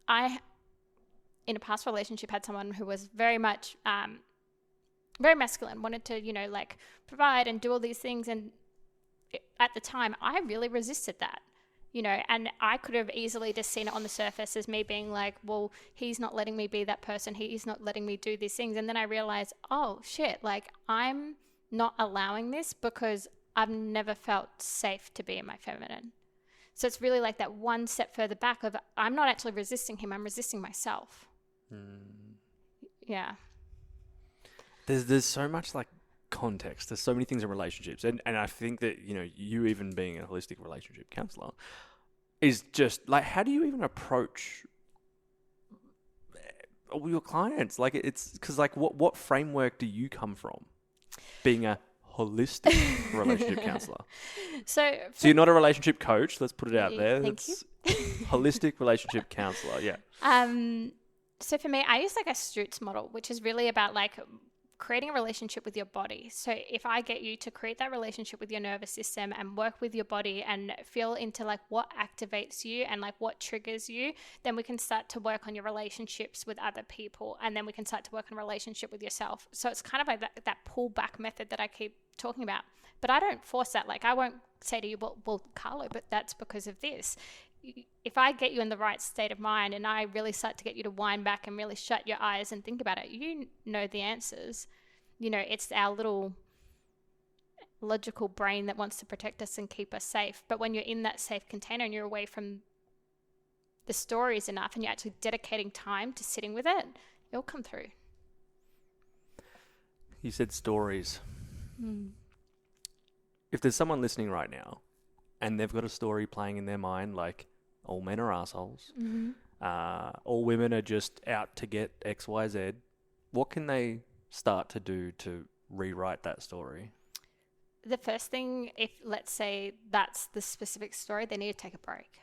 in a past relationship, had someone who was very much, very masculine, wanted to, you know, like provide and do all these things. And at the time, I really resisted that. You know, and I could have easily just seen it on the surface as me being like, well, he's not letting me be that person. He's not letting me do these things. And then I realized, oh, shit, like I'm not allowing this because I've never felt safe to be in my feminine. So it's really like that one step further back of I'm not actually resisting him. I'm resisting myself. Yeah. There's so much like context. There's so many things in relationships. And I think that, you know, you even being a holistic relationship counselor is just like, how do you even approach your clients? Like it's because like what framework do you come from being a holistic relationship counselor? So you're not a relationship coach. Let's put it out there. Thank you. Holistic relationship counselor. Yeah. So for me, I use like a Stutz model, which is really about like creating a relationship with your body. So if I get you to create that relationship with your nervous system and work with your body and feel into like what activates you and like what triggers you, then we can start to work on your relationships with other people. And then we can start to work on a relationship with yourself. So it's kind of like that pull back method that I keep talking about. But I don't force that. Like I won't say to you, well, Carlo, but that's because of this. If I get you in the right state of mind and I really start to get you to wind back and really shut your eyes and think about it, you know the answers. You know, it's our little logical brain that wants to protect us and keep us safe. But when you're in that safe container and you're away from the stories enough and you're actually dedicating time to sitting with it, it'll come through. You said stories. If there's someone listening right now and they've got a story playing in their mind, like all men are assholes, all women are just out to get X, Y, Z, what can they start to do to rewrite that story? The first thing, if let's say that's the specific story, they need to take a break.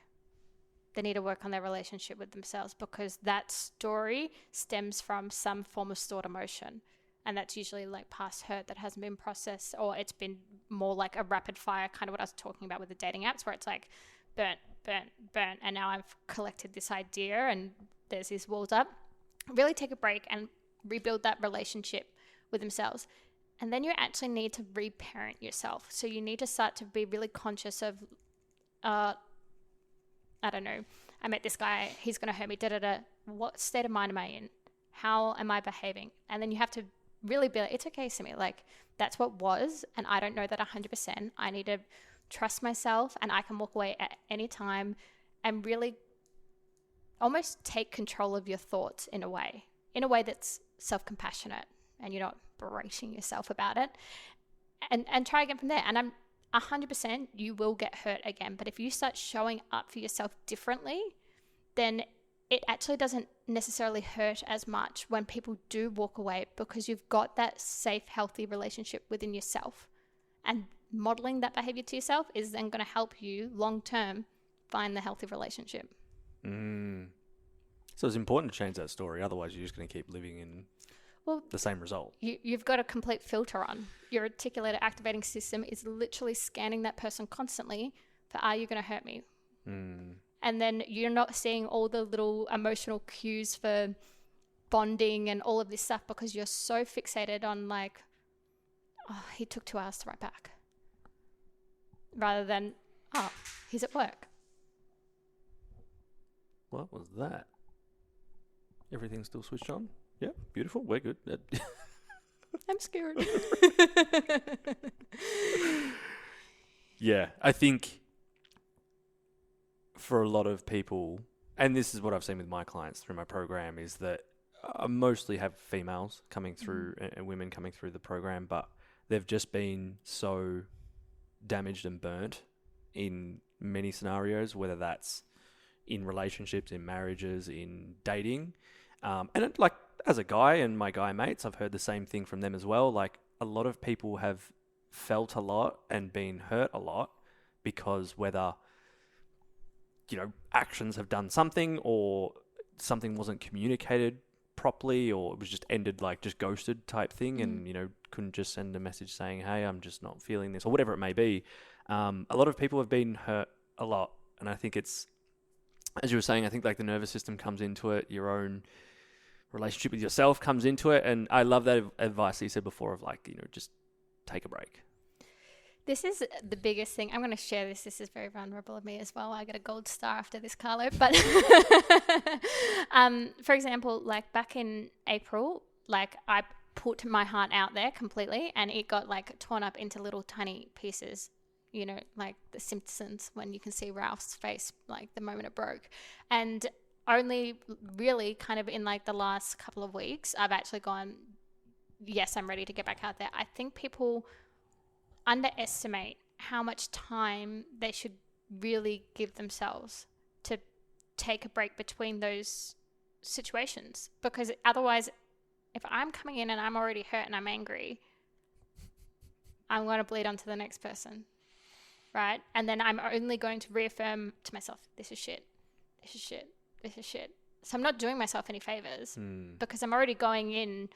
They need to work on their relationship with themselves because that story stems from some form of stored emotion. And that's usually like past hurt that hasn't been processed, or it's been more like a rapid fire, kind of what I was talking about with the dating apps, where it's like burnt. And now I've collected this idea and there's these walls up. Really take a break and rebuild that relationship with themselves. And then you actually need to reparent yourself. So you need to start to be really conscious of, I don't know, I met this guy, he's going to hurt me, what state of mind am I in? How am I behaving? And then you have to really be like, it's okay, Simi, like that's what was, and I don't know that 100%. I need to trust myself and I can walk away at any time and really almost take control of your thoughts in a way that's self-compassionate and you're not berating yourself about it, and try again from there. And I'm 100% you will get hurt again, but if you start showing up for yourself differently, then it actually doesn't necessarily hurt as much when people do walk away, because you've got that safe, healthy relationship within yourself. And modeling that behavior to yourself is then going to help you long term find the healthy relationship. So it's important to change that story. Otherwise, you're just going to keep living in the same result. You've got a complete filter on. Your articulator activating system is literally scanning that person constantly for, are you going to hurt me? And then you're not seeing all the little emotional cues for bonding and all of this stuff, because you're so fixated on like, oh, he took 2 hours to write back. Rather than, oh, he's at work. What was that? Everything's still switched on? Yeah, beautiful. We're good. I'm scared. Yeah, I think for a lot of people, and this is what I've seen with my clients through my program, is that I mostly have females coming through and women coming through the program, but they've just been so damaged and burnt in many scenarios, whether that's in relationships, in marriages, in dating. And it, like, as a guy and my guy mates, I've heard the same thing from them as well. Like, a lot of people have felt a lot and been hurt a lot because whether, you know, actions have done something, or something wasn't communicated properly, or it was just ended, like just ghosted type thing, and, you know, couldn't just send a message saying, hey, I'm just not feeling this, or whatever it may be. A lot of people have been hurt a lot. And I think it's, as you were saying, I think like the nervous system comes into it, your own relationship with yourself comes into it. And I love that advice that you said before of like, you know, just take a break. This is the biggest thing. I'm going to share this. This is very vulnerable of me as well. I get a gold star after this, Carlo. But for example, like back in April, like I put my heart out there completely, and it got like torn up into little tiny pieces, you know, like the Simpsons when you can see Ralph's face, like the moment it broke. And only really kind of in like the last couple of weeks, I've actually gone, yes, I'm ready to get back out there. I think people underestimate how much time they should really give themselves to take a break between those situations, because otherwise, if I'm coming in and I'm already hurt and I'm angry, I'm going to bleed onto the next person, right? And then I'm only going to reaffirm to myself, this is shit, this is shit, this is shit. So I'm not doing myself any favors because I'm already going in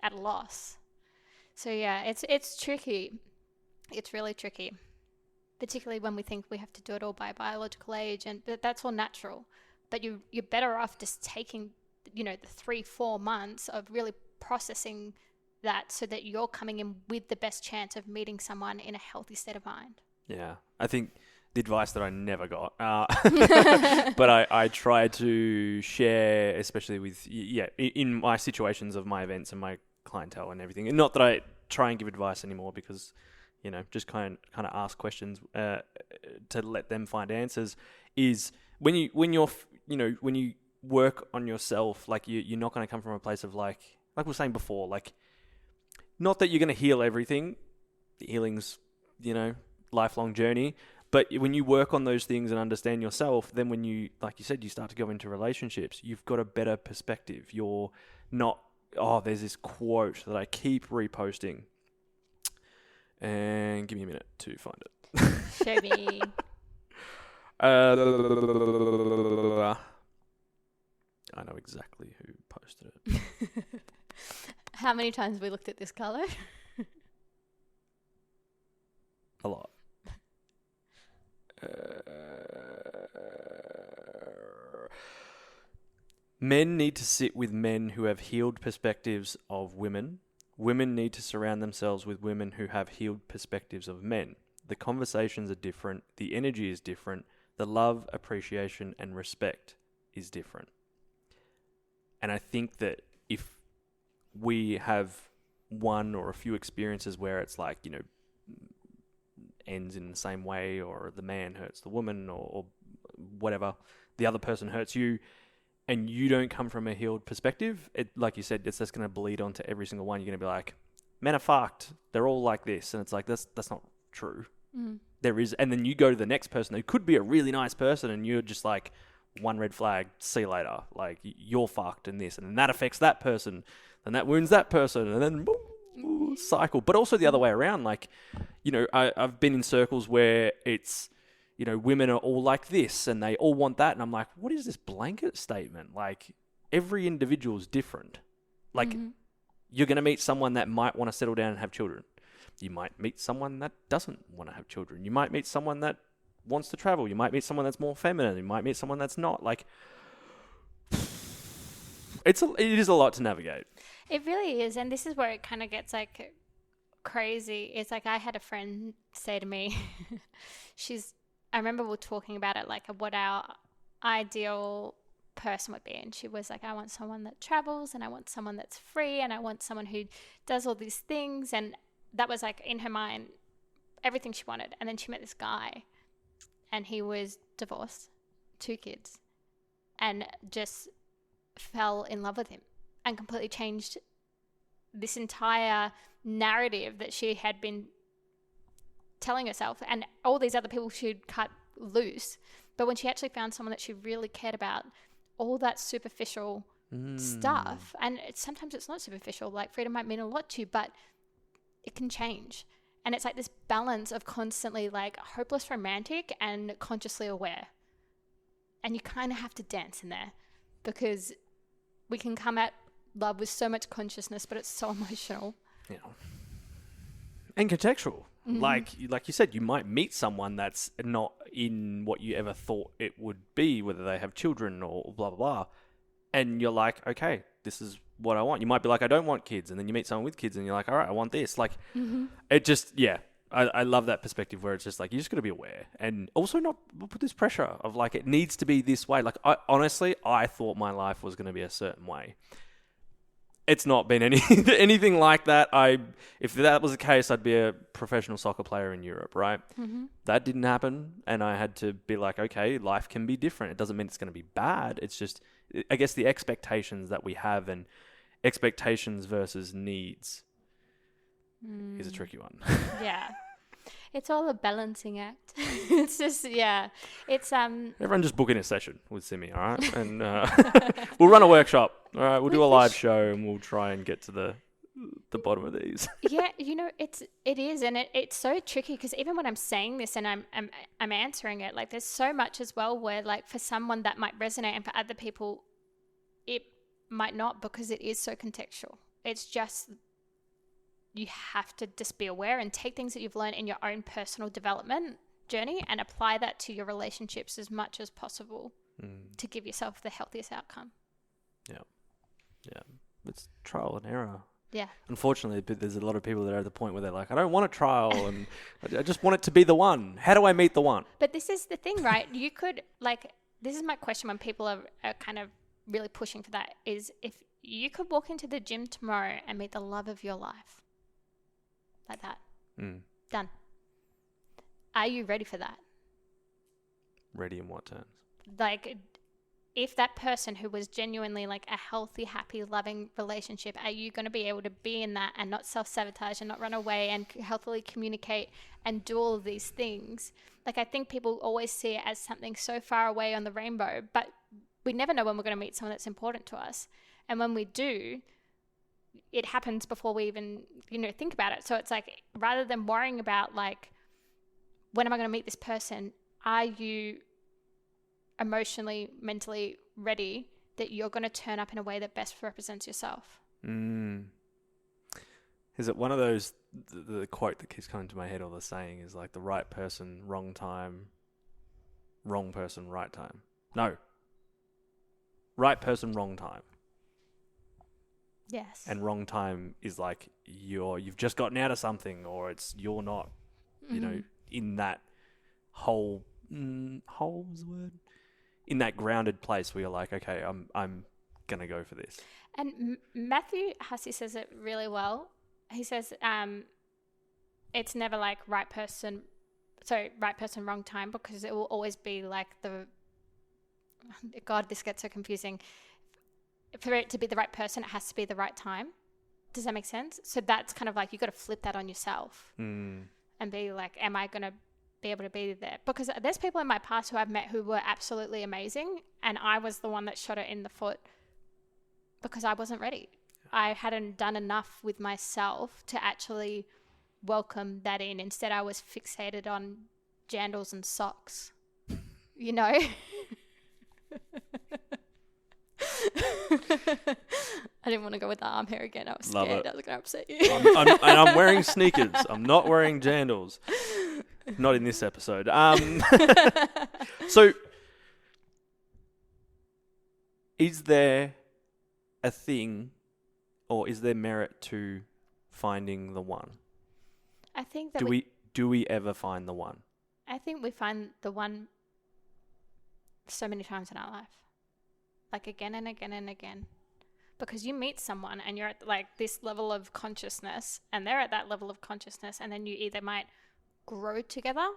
at a loss. So yeah, it's tricky. It's really tricky, particularly when we think we have to do it all by biological age, and that's all natural. But you're better off just taking, you know, the 3-4 months of really processing that, so that you're coming in with the best chance of meeting someone in a healthy state of mind. Yeah, I think the advice that I never got, but I try to share, especially with, in my situations of my events and my clientele and everything. And not that I try and give advice anymore, because, you know, just kind of ask questions to let them find answers. Is when you work on yourself, like you're not going to come from a place of like we were saying before, like, not that you're going to heal everything. The healing's, you know, lifelong journey. But when you work on those things and understand yourself, then when you, like you said, you start to go into relationships, you've got a better perspective. You're not, there's this quote that I keep reposting. And give me a minute to find it. Show me. I know exactly who posted it. How many times have we looked at this, Carlo? A lot. Men need to sit with men who have healed perspectives of women. Women need to surround themselves with women who have healed perspectives of men. The conversations are different. The energy is different. The love, appreciation, and respect is different. And I think that if we have one or a few experiences where it's like, you know, ends in the same way, or the man hurts the woman, or whatever, the other person hurts you, and you don't come from a healed perspective, it, like you said, it's just going to bleed onto every single one. You're going to be like, men are fucked. They're all like this. And it's like, that's not true. There is, and then you go to the next person who could be a really nice person, and you're just like, one red flag, see you later. Like, you're fucked and this, and then that affects that person, and that wounds that person, and then boom, cycle. But also the other way around. Like, you know, I've been in circles where it's, you know, women are all like this and they all want that. And I'm like, what is this blanket statement? Like, every individual is different. Like, you're going to meet someone that might want to settle down and have children. You might meet someone that doesn't want to have children. You might meet someone that wants to travel. You might meet someone that's more feminine. You might meet someone that's not. Like, it is a lot to navigate. It really is. And this is where it kind of gets like crazy. It's like, I had a friend say to me, I remember we were talking about it, like what our ideal person would be. And she was like, I want someone that travels, and I want someone that's free, and I want someone who does all these things. And that was like in her mind, everything she wanted. And then she met this guy, and he was divorced, 2 kids, and just fell in love with him and completely changed this entire narrative that she had been telling herself and all these other people she'd cut loose. But when she actually found someone that she really cared about, all that superficial stuff, and sometimes it's not superficial, like freedom might mean a lot to you, but it can change. And it's like this balance of constantly like hopeless romantic and consciously aware. And you kind of have to dance in there, because we can come at love with so much consciousness, but it's so emotional. Yeah. And contextual. Like you said, you might meet someone that's not in what you ever thought it would be, whether they have children or blah, blah, blah. And you're like, okay, this is what I want. You might be like, I don't want kids. And then you meet someone with kids and you're like, all right, I want this. Like, it just, yeah. I love that perspective where it's just like, you just got to be aware, and also not put this pressure of like, it needs to be this way. Like, I thought my life was going to be a certain way. It's not been anything like that. If that was the case, I'd be a professional soccer player in Europe, right? That didn't happen, and I had to be like, okay, life can be different. It doesn't mean it's going to be bad. It's just, I guess, the expectations that we have, and expectations versus needs is a tricky one. Yeah. It's all a balancing act. It's just, yeah. It's Everyone just book in a session with Simi, all right? And we'll run a workshop, all right? We'll do a live show, and we'll try and get to the bottom of these. Yeah, you know, it is, and it's so tricky, because even when I'm saying this and I'm answering it, like, there's so much as well where, like, for someone that might resonate, and for other people it might not, because it is so contextual. It's just, you have to just be aware and take things that you've learned in your own personal development journey and apply that to your relationships as much as possible to give yourself the healthiest outcome. Yeah. It's trial and error. Yeah. Unfortunately, there's a lot of people that are at the point where they're like, I don't want a trial, and I just want it to be the one. How do I meet the one? But this is the thing, right? You could, like, this is my question when people are kind of really pushing for that, is if you could walk into the gym tomorrow and meet the love of your life. Like that. Done. Are you ready for that? Ready in what terms? Like, if that person who was genuinely like a healthy, happy, loving relationship, are you going to be able to be in that and not self-sabotage and not run away and healthily communicate and do all of these things? Like, I think people always see it as something so far away on the rainbow, but we never know when we're going to meet someone that's important to us. And when we do, it happens before we even, think about it. So it's like, rather than worrying about like, when am I going to meet this person? Are you emotionally, mentally ready that you're going to turn up in a way that best represents yourself? Is it one of those, the quote that keeps coming to my head, or the saying is like, the right person, wrong time, wrong person, right time? No. Right person, wrong time. Yes. And wrong time is like you've just gotten out of something, or you're not, in that whole was the word? In that grounded place where you're like, okay, I'm gonna go for this. And Matthew Hussey says it really well. He says, it's never like right person, wrong time, because it will always be like God, this gets so confusing. For it to be the right person, it has to be the right time. Does that make sense? So that's kind of like, you got to flip that on yourself and be like, am I going to be able to be there. Because there's people in my past who I've met who were absolutely amazing, and I was the one that shot it in the foot because I wasn't ready. I hadn't done enough with myself to actually welcome that in. Instead, I was fixated on jandals and socks, you know? I didn't want to go with the arm hair again. I was Love scared it. I was going to upset you. And I'm wearing sneakers. I'm not wearing jandals. Not in this episode. So, is there a thing, or is there merit to finding the one? I think that Do we ever find the one? I think we find the one so many times in our life, like again and again and again, because you meet someone and you're at like this level of consciousness and they're at that level of consciousness, and then you either might grow together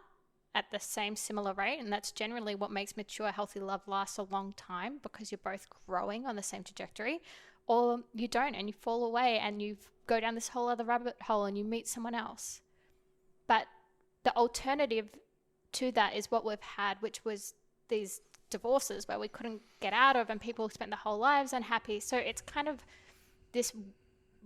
at the same similar rate, and that's generally what makes mature, healthy love last a long time, because you're both growing on the same trajectory, or you don't and you fall away and you go down this whole other rabbit hole and you meet someone else. But the alternative to that is what we've had, which was these divorces where we couldn't get out of, and people spent their whole lives unhappy. So it's kind of this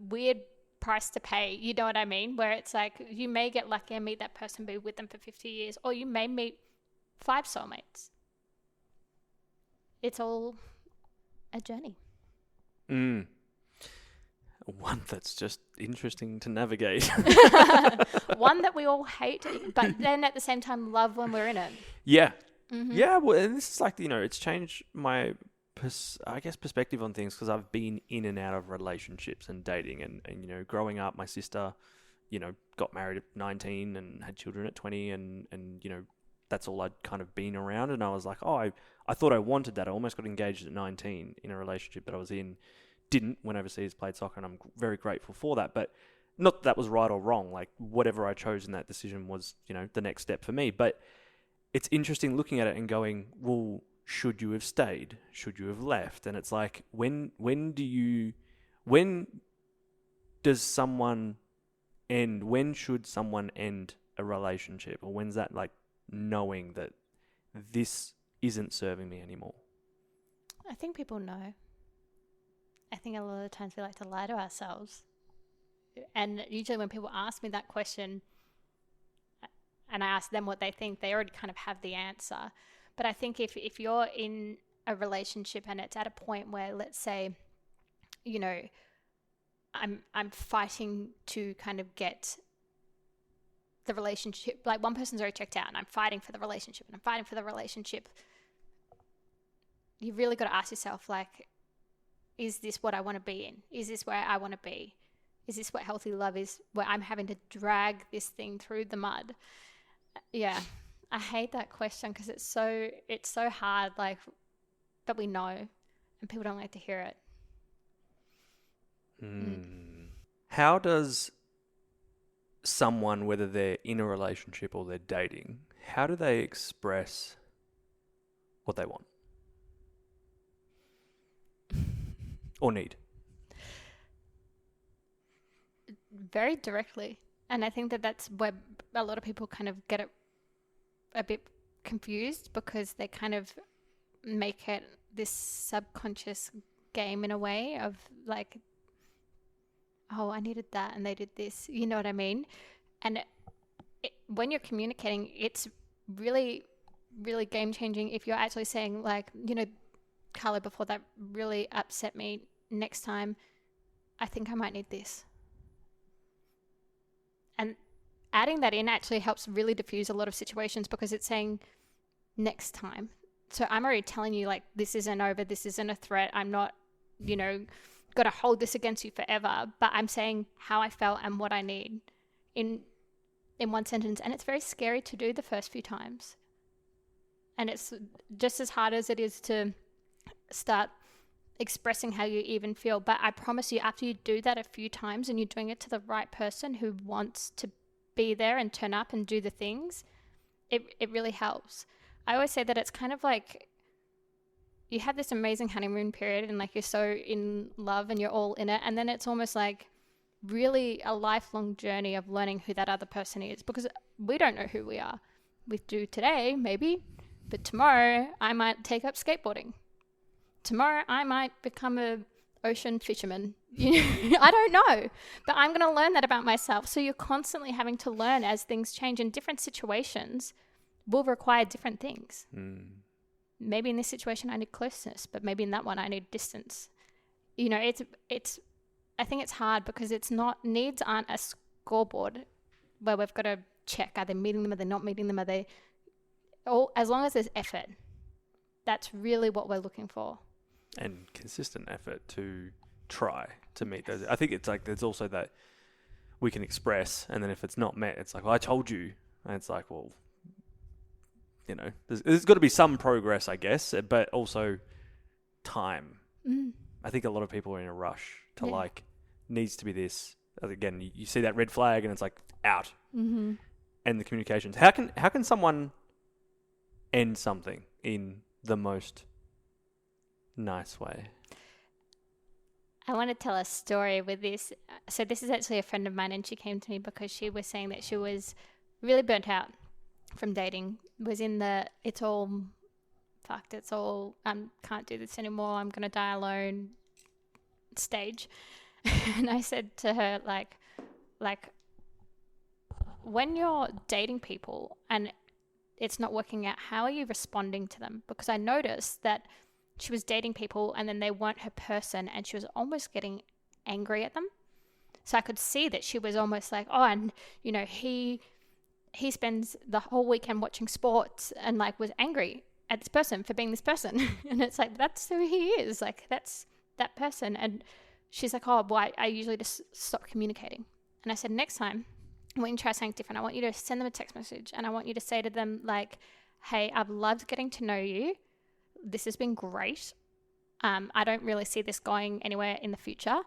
weird price to pay, you know what I mean? Where it's like you may get lucky and meet that person, be with them for 50 years, or you may meet 5 soulmates. It's all a journey. One that's just interesting to navigate. One that we all hate, but then at the same time love when we're in it. Yeah. Yeah, well, and this is like, it's changed my, perspective on things, because I've been in and out of relationships and dating, and growing up, my sister, got married at 19 and had children at 20, and that's all I'd kind of been around, and I was like, I thought I wanted that. I almost got engaged at 19 in a relationship that I was in. Didn't, went overseas, played soccer, and I'm very grateful for that, but not that was right or wrong. Like, whatever I chose in that decision was, the next step for me. But it's interesting looking at it and going, well, should you have stayed? Should you have left? And it's like, when does someone end? When should someone end a relationship? Or when's that like knowing that this isn't serving me anymore? I think people know. I think a lot of the times we like to lie to ourselves. And usually when people ask me that question and I ask them what they think, they already kind of have the answer. But I think if you're in a relationship and it's at a point where, let's say, I'm fighting to kind of get the relationship, like one person's already checked out and I'm fighting for the relationship and I'm fighting for the relationship. You really got to ask yourself, like, is this what I want to be in? Is this where I want to be? Is this what healthy love is, where I'm having to drag this thing through the mud? Yeah, I hate that question because it's so hard, like, but we know and people don't like to hear it. How does someone, whether they're in a relationship or they're dating, how do they express what they want or need? Very directly. And I think that's where a lot of people kind of get it a bit confused, because they kind of make it this subconscious game in a way of like, oh, I needed that and they did this, you know what I mean? And when you're communicating, it's really, really game changing if you're actually saying, like, Carla, before that really upset me, next time I think I might need this. And adding that in actually helps really diffuse a lot of situations, because it's saying next time. So I'm already telling you, like, this isn't over, this isn't a threat, I'm not, got to hold this against you forever, but I'm saying how I felt and what I need in one sentence. And it's very scary to do the first few times. And it's just as hard as it is to start expressing how you even feel. But I promise you, after you do that a few times and you're doing it to the right person who wants to be there and turn up and do the things, it really helps. I always say that it's kind of like you have this amazing honeymoon period and like you're so in love and you're all in it, and then it's almost like really a lifelong journey of learning who that other person is, because we don't know who we are. with you today, maybe, but tomorrow I might take up skateboarding. Tomorrow I might become a ocean fisherman. I don't know, but I'm going to learn that about myself. So you're constantly having to learn as things change, and different situations will require different things. Maybe in this situation I need closeness, but maybe in that one I need distance. You know, it's I think it's hard because needs aren't a scoreboard where we've got to check, are they meeting them, are they not meeting them, as long as there's effort. That's really what we're looking for. And consistent effort to try to meet those. I think it's like there's also that we can express, and then if it's not met, it's like, well, I told you. And it's like, well, you know, there's got to be some progress, I guess, but also time. I think a lot of people are in a rush to like, needs to be this. Again, you see that red flag and it's like out. And the communications. How can someone end something in the most nice way? I want to tell a story with this. So this is actually a friend of mine, and she came to me because she was saying that she was really burnt out from dating. Was in the can't do this anymore, I'm gonna die alone stage. And I said to her, like when you're dating people and it's not working out, how are you responding to them? Because I noticed that she was dating people and then they weren't her person, and she was almost getting angry at them. So I could see that she was almost like, oh, and you know, he spends the whole weekend watching sports, and like was angry at this person for being this person. And it's like, that's who he is. Like, that's that person. And she's like, oh, well, I usually just stop communicating. And I said, next time, I want you to try something different. I want you to send them a text message, and I want you to say to them, like, hey, I've loved getting to know you. This has been great. I don't really see this going anywhere in the future.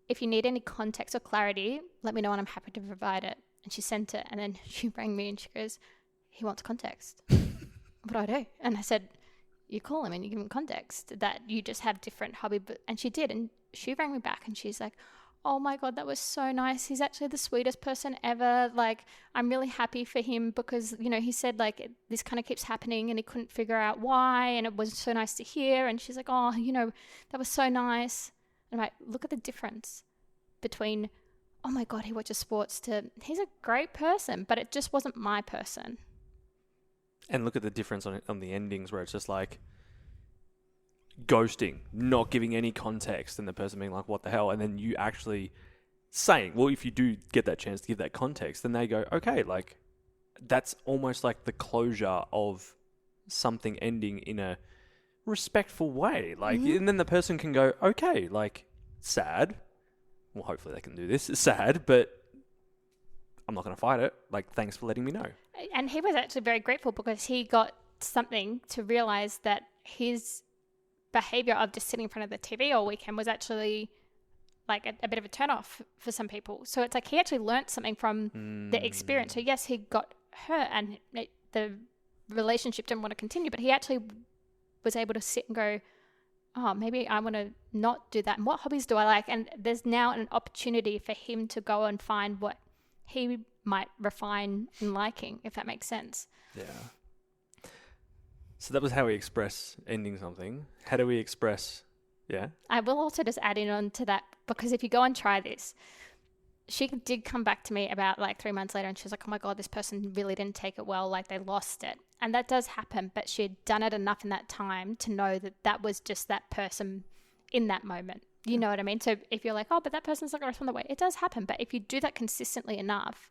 If you need any context or clarity, let me know and I'm happy to provide it. And she sent it, and then she rang me and she goes, he wants context. What do I do? And I said, you call him and you give him context that you just have different hobby. And she did. And she rang me back and she's like, oh my God, that was so nice. He's actually the sweetest person ever. Like, I'm really happy for him because, you know, he said like this kind of keeps happening and he couldn't figure out why. And it was so nice to hear. And she's like, oh, you know, that was so nice. And I'm like, look at the difference between, oh my God, he watches sports, to he's a great person, but it just wasn't my person. And look at the difference on the endings where it's just like ghosting, not giving any context, and the person being like, what the hell? And then you actually saying, well, if you do get that chance to give that context, then they go, okay, like that's almost like the closure of something ending in a respectful way. Like, and then the person can go, okay, like sad. Well, hopefully they can do this. It's sad, but I'm not going to fight it. Like, thanks for letting me know. And he was actually very grateful because he got something to realize that his behavior of just sitting in front of the TV all weekend was actually like a bit of a turnoff for some people. So it's like he actually learnt something from the experience. So yes, he got hurt and the relationship didn't want to continue, but he actually was able to sit and go, oh, maybe I want to not do that. And what hobbies do I like? And there's now an opportunity for him to go and find what he might refine in liking, if that makes sense. Yeah. So that was how we express ending something. How do we express, yeah? I will also just add in on to that, because if you go and try this, she did come back to me about like 3 months later and she was like, oh my God, this person really didn't take it well. Like they lost it. And that does happen, but she had done it enough in that time to know that that was just that person in that moment. You know what I mean? So if you're like, oh, but that person's not going to respond that way, it does happen. But if you do that consistently enough,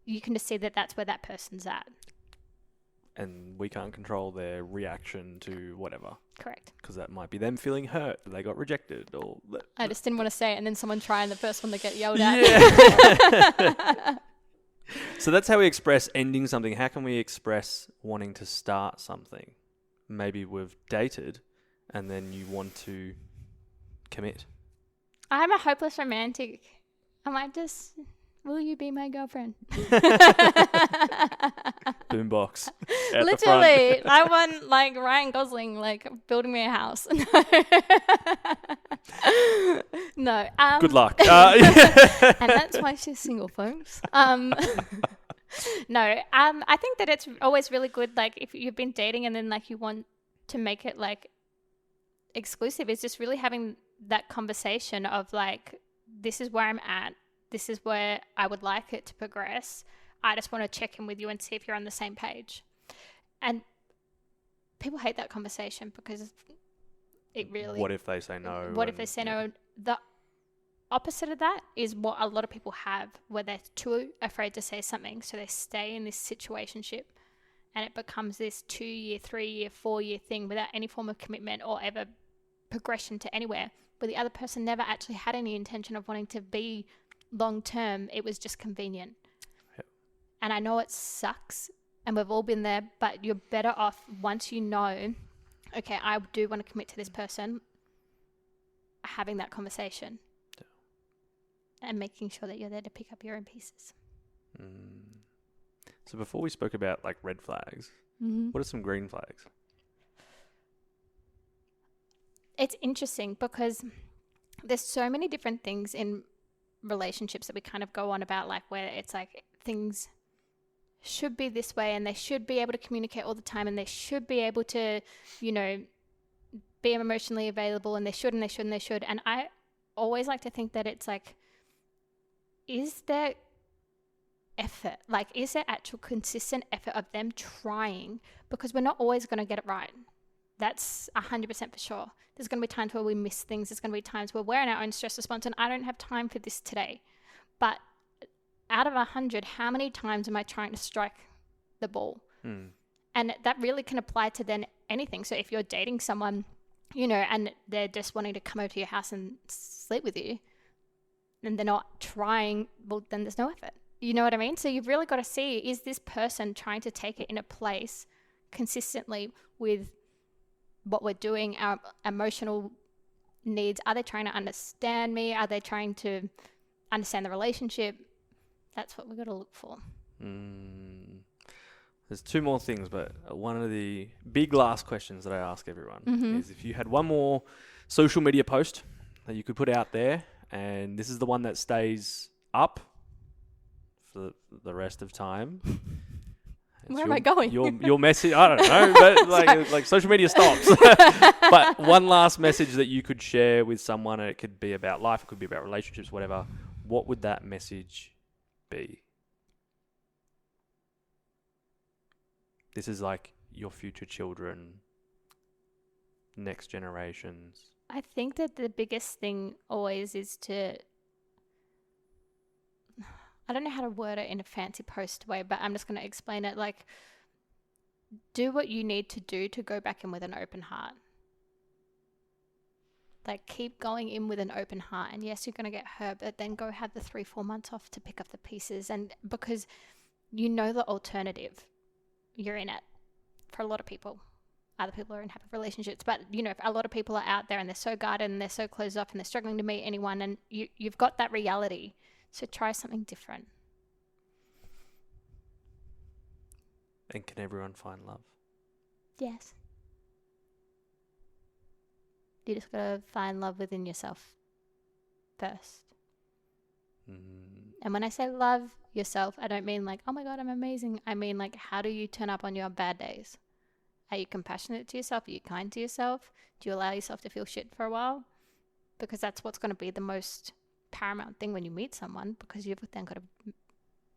you can just see that that's where that person's at. And we can't control their reaction to whatever. Correct. Because that might be them feeling hurt that they got rejected, or I just didn't want to say it and then someone try and the first one to get yelled at. Yeah. So that's how we express ending something. How can we express wanting to start something? Maybe we've dated and then you want to commit. I'm a hopeless romantic. I might just, will you be my girlfriend? Boombox. Literally, I want like Ryan Gosling, like building me a house. No. Good luck. And that's why she's single, folks. No, I think that it's always really good, like, if you've been dating and then, like, you want to make it, like, exclusive, is just really having that conversation of, like, this is where I'm at. This is where I would like it to progress. I just want to check in with you and see if you're on the same page. And people hate that conversation because it really... What if they say no? What if they say no? The opposite of that is what a lot of people have, where they're too afraid to say something, so they stay in this situationship, and it becomes this 2-year, 3-year, 4-year thing without any form of commitment or ever progression to anywhere, but the other person never actually had any intention of wanting to be long term. It was just convenient. Yep. And I know it sucks, and we've all been there, but you're better off once you know, okay, I do want to commit to this person, having that conversation. And making sure that you're there to pick up your own pieces. So before we spoke about, like, red flags, what are some green flags? It's interesting because there's so many different things in relationships that we kind of go on about, like, where it's like things should be this way and they should be able to communicate all the time and they should be able to, you know, be emotionally available, and they should and they should and they should. And I always like to think that it's like, is there effort? Like, is there actual consistent effort of them trying? Because we're not always going to get it right. That's 100% for sure. There's going to be times where we miss things. There's going to be times where we're in our own stress response and I don't have time for this today. But out of 100, how many times am I trying to strike the ball? And that really can apply to then anything. So if you're dating someone, you know, and they're just wanting to come over to your house and sleep with you, and they're not trying, well, then there's no effort. You know what I mean? So you've really got to see, is this person trying to take it in a place consistently with what we're doing, our emotional needs? Are they trying to understand me? Are they trying to understand the relationship? That's what we've got to look for. There's two more things, but one of the big last questions that I ask everyone is, if you had one more social media post that you could put out there, and this is the one that stays up for the rest of time. Where am I going? Your message, I don't know, but like social media stops. But one last message that you could share with someone, and it could be about life, it could be about relationships, whatever. What would that message be? This is like your future children, next generations. I think that the biggest thing always is to, I don't know how to word it in a fancy post way, but I'm just going to explain it. Like, do what you need to do to go back in with an open heart. Like, keep going in with an open heart. And yes, you're going to get hurt, but then go have the 3-4 months off to pick up the pieces. And because you know the alternative, you're in it. For a lot of people, other people are in happy relationships, but you know, if a lot of people are out there and they're so guarded and they're so closed off and they're struggling to meet anyone, and you've got that reality, so try something different. And can everyone find love? Yes. You just gotta find love within yourself first. And when I say love yourself, I don't mean like, oh my God, I'm amazing. I mean, like, how do you turn up on your bad days? Are you compassionate to yourself? Are you kind to yourself? Do you allow yourself to feel shit for a while? Because that's what's going to be the most paramount thing when you meet someone, because you've then got to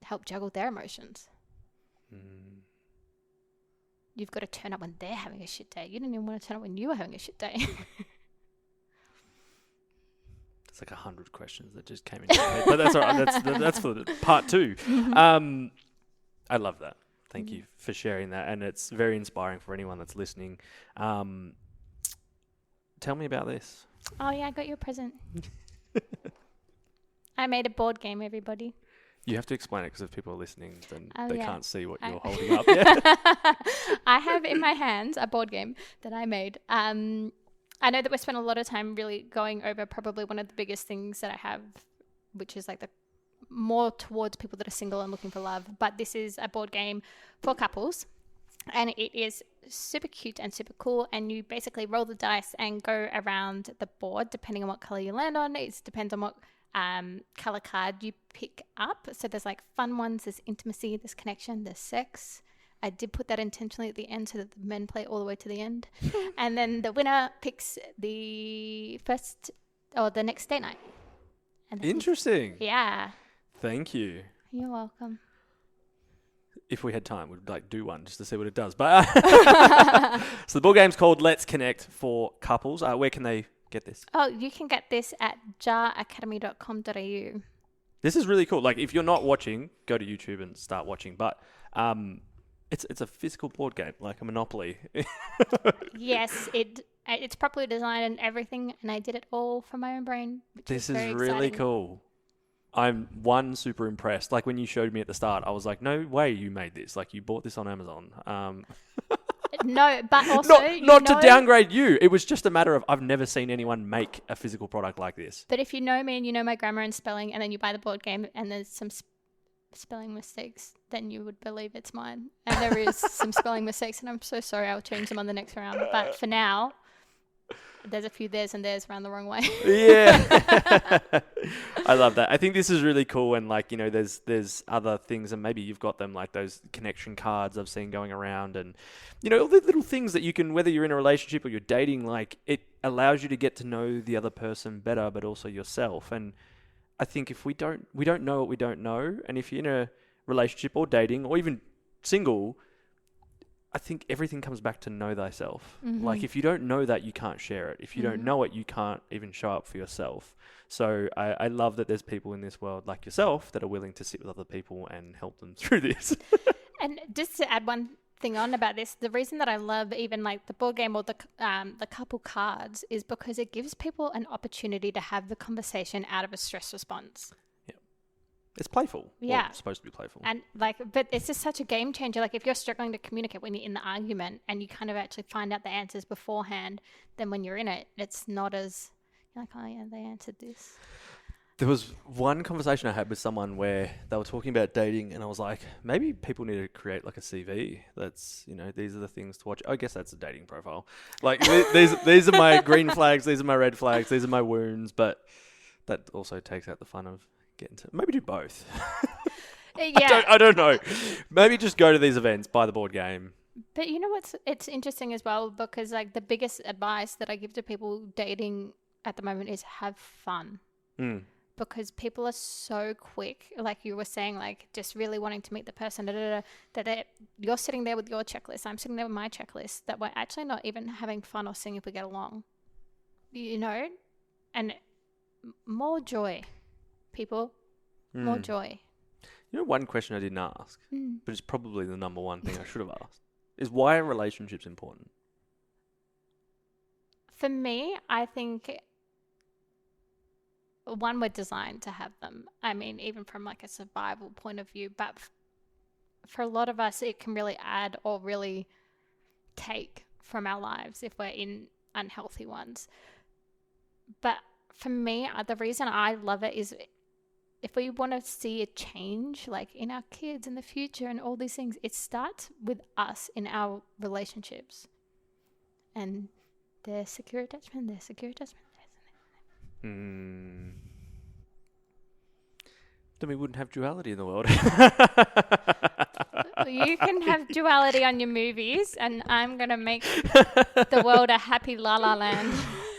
help juggle their emotions. You've got to turn up when they're having a shit day. You didn't even want to turn up when you were having a shit day. It's like 100 questions that just came into my head, but that's all right. That's for part 2. I love that. Thank you for sharing that, and it's very inspiring for anyone that's listening. Tell me about this. Oh yeah, I got you a present. I made a board game, everybody. You have to explain it, because if people are listening, then they can't see what you're holding up. I have in my hands a board game that I made. I know that we spent a lot of time really going over probably one of the biggest things that I have, which is like the more towards people that are single and looking for love. But this is a board game for couples, and it is super cute and super cool. And you basically roll the dice and go around the board depending on what color you land on. It depends on what color card you pick up. So there's like fun ones, there's intimacy, there's connection, there's sex. I did put that intentionally at the end so that the men play all the way to the end. And then the winner picks the first or the next date night. And Interesting. Yeah. Thank you. You're welcome. If we had time, we'd like do one just to see what it does. But so the board game's called Let's Connect for couples. Where can they get this? Oh, you can get this at jaracademy.com.au. This is really cool. Like, if you're not watching, go to YouTube and start watching. But it's a physical board game, like a Monopoly. Yes, it's properly designed and everything, and I did it all from my own brain. This is very really exciting. cool. I'm super impressed. Like, when you showed me at the start, I was like, no way you made this. Like, you bought this on Amazon. No, but also not to downgrade you. It was just a matter of I've never seen anyone make a physical product like this. But if you know me and you know my grammar and spelling, and then you buy the board game and there's some spelling mistakes, then you would believe it's mine. And there is some spelling mistakes, and I'm so sorry. I'll change them on the next round. But for now, there's a few theirs and theirs around the wrong way. Yeah. I love that. I think this is really cool. And like, you know, there's other things, and maybe you've got them, like those connection cards I've seen going around, and, you know, all the little things that you can, whether you're in a relationship or you're dating, like, it allows you to get to know the other person better, but also yourself. And I think if we don't know what we don't know, and if you're in a relationship or dating or even single, I think everything comes back to know thyself. Mm-hmm. Like, if you don't know that, you can't share it. If you don't know it, you can't even show up for yourself. So I love that there's people in this world like yourself that are willing to sit with other people and help them through this. And just to add one thing on about this, the reason that I love even like the board game or the couple cards is because it gives people an opportunity to have the conversation out of a stress response. It's playful. Yeah. Well, it's supposed to be playful. And like, but it's just such a game changer. Like, if you're struggling to communicate when you're in the argument and you kind of actually find out the answers beforehand, then when you're in it, it's not as, you're like, oh yeah, they answered this. There was one conversation I had with someone where they were talking about dating, and I was like, maybe people need to create like a CV that's, you know, these are the things to watch. I guess that's a dating profile. Like, these are my green flags, these are my red flags, these are my wounds, but that also takes out the fun of getting to, maybe do both. Yeah. I don't know. Maybe just go to these events, buy the board game. But you know what's, it's interesting as well, because like the biggest advice that I give to people dating at the moment is have fun. Because people are so quick, like you were saying, like just really wanting to meet the person, that you're sitting there with your checklist, I'm sitting there with my checklist, that we're actually not even having fun or seeing if we get along, you know? And more joy, people, more joy. You know, one question I didn't ask, but it's probably the number one thing I should have asked, is why are relationships important? For me, I think one, we're designed to have them. I mean, even from like a survival point of view, but for a lot of us, it can really add or really take from our lives if we're in unhealthy ones. But for me, the reason I love it is if we want to see a change, like in our kids in the future and all these things, it starts with us in our relationships. And there's secure attachment, there's secure attachment. Then we wouldn't have duality in the world. You can have duality on your movies, and I'm going to make the world a happy la la land.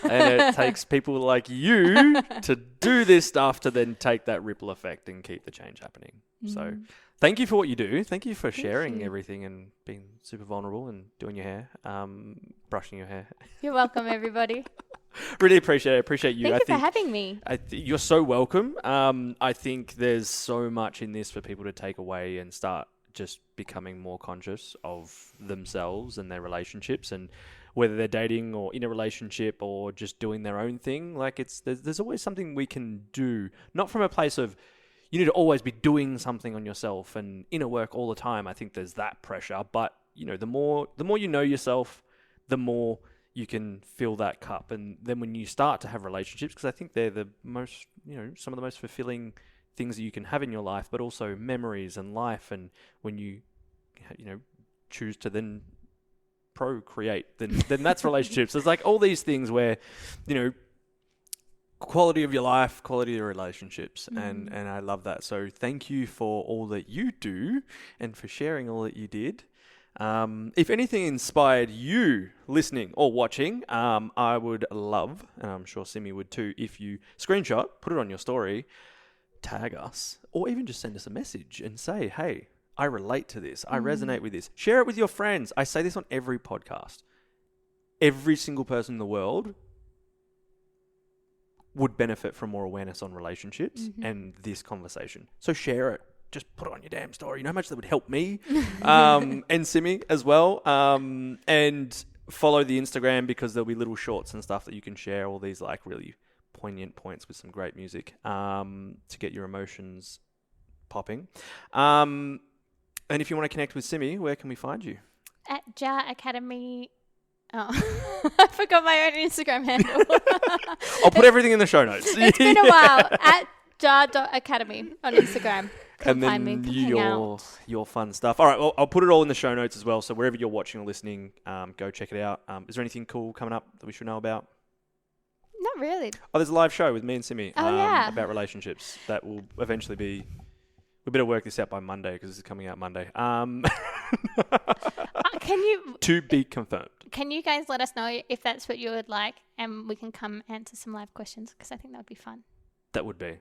And it takes people like you to do this stuff to then take that ripple effect and keep the change happening. So thank you for what you do. Thank you for sharing everything and being super vulnerable and doing your hair, brushing your hair. You're welcome, everybody. Really appreciate it. I appreciate you. Thank you for having me. You're so welcome. I think there's so much in this for people to take away and start just becoming more conscious of themselves and their relationships, and whether they're dating or in a relationship or just doing their own thing. Like, there's always something we can do, not from a place of you need to always be doing something on yourself and inner work all the time. I think there's that pressure, but you know, the more you know yourself, the more you can fill that cup. And then when you start to have relationships, because I think they're the most, you know, some of the most fulfilling things that you can have in your life, but also memories and life. And when you know, choose to then procreate, then that's relationships. There's like all these things where, you know, quality of your life, quality of your relationships. And I love that. So thank you for all that you do and for sharing all that you did. If anything inspired you listening or watching, I would love, and I'm sure Simi would too, if you screenshot, put it on your story, tag us, or even just send us a message and say, hey, I relate to this. I resonate with this. Share it with your friends. I say this on every podcast. Every single person in the world would benefit from more awareness on relationships and this conversation. So share it. Just put it on your damn story. You know how much that would help me and Simi as well. And follow the Instagram because there'll be little shorts and stuff that you can share, all these like really poignant points with some great music to get your emotions popping. And if you want to connect with Simi, where can we find you? At Jar Academy. Oh, I forgot my own Instagram handle. I'll put everything in the show notes. It's been a while. At jar.academy on Instagram. Come And find me. then your fun stuff. All right, well, I'll put it all in the show notes as well. So wherever you're watching or listening, go check it out. Is there anything cool coming up that we should know about? Not really. Oh, there's a live show with me and Simi yeah. about relationships that will eventually be... We better work this out by Monday because this is coming out Monday. Can you... To be confirmed. Can you guys let us know if that's what you would like and we can come answer some live questions because I think that would be fun. That would be.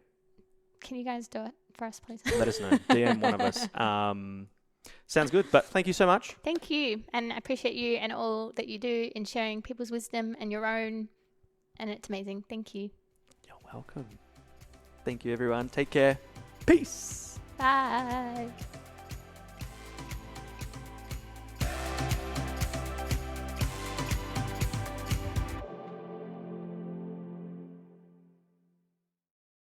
Can you guys do it for us, please? Let us know. DM one of us. Sounds good. But thank you so much. Thank you. And I appreciate you and all that you do in sharing people's wisdom and your own. And it's amazing. Thank you. You're welcome. Thank you, everyone. Take care. Peace. Bye.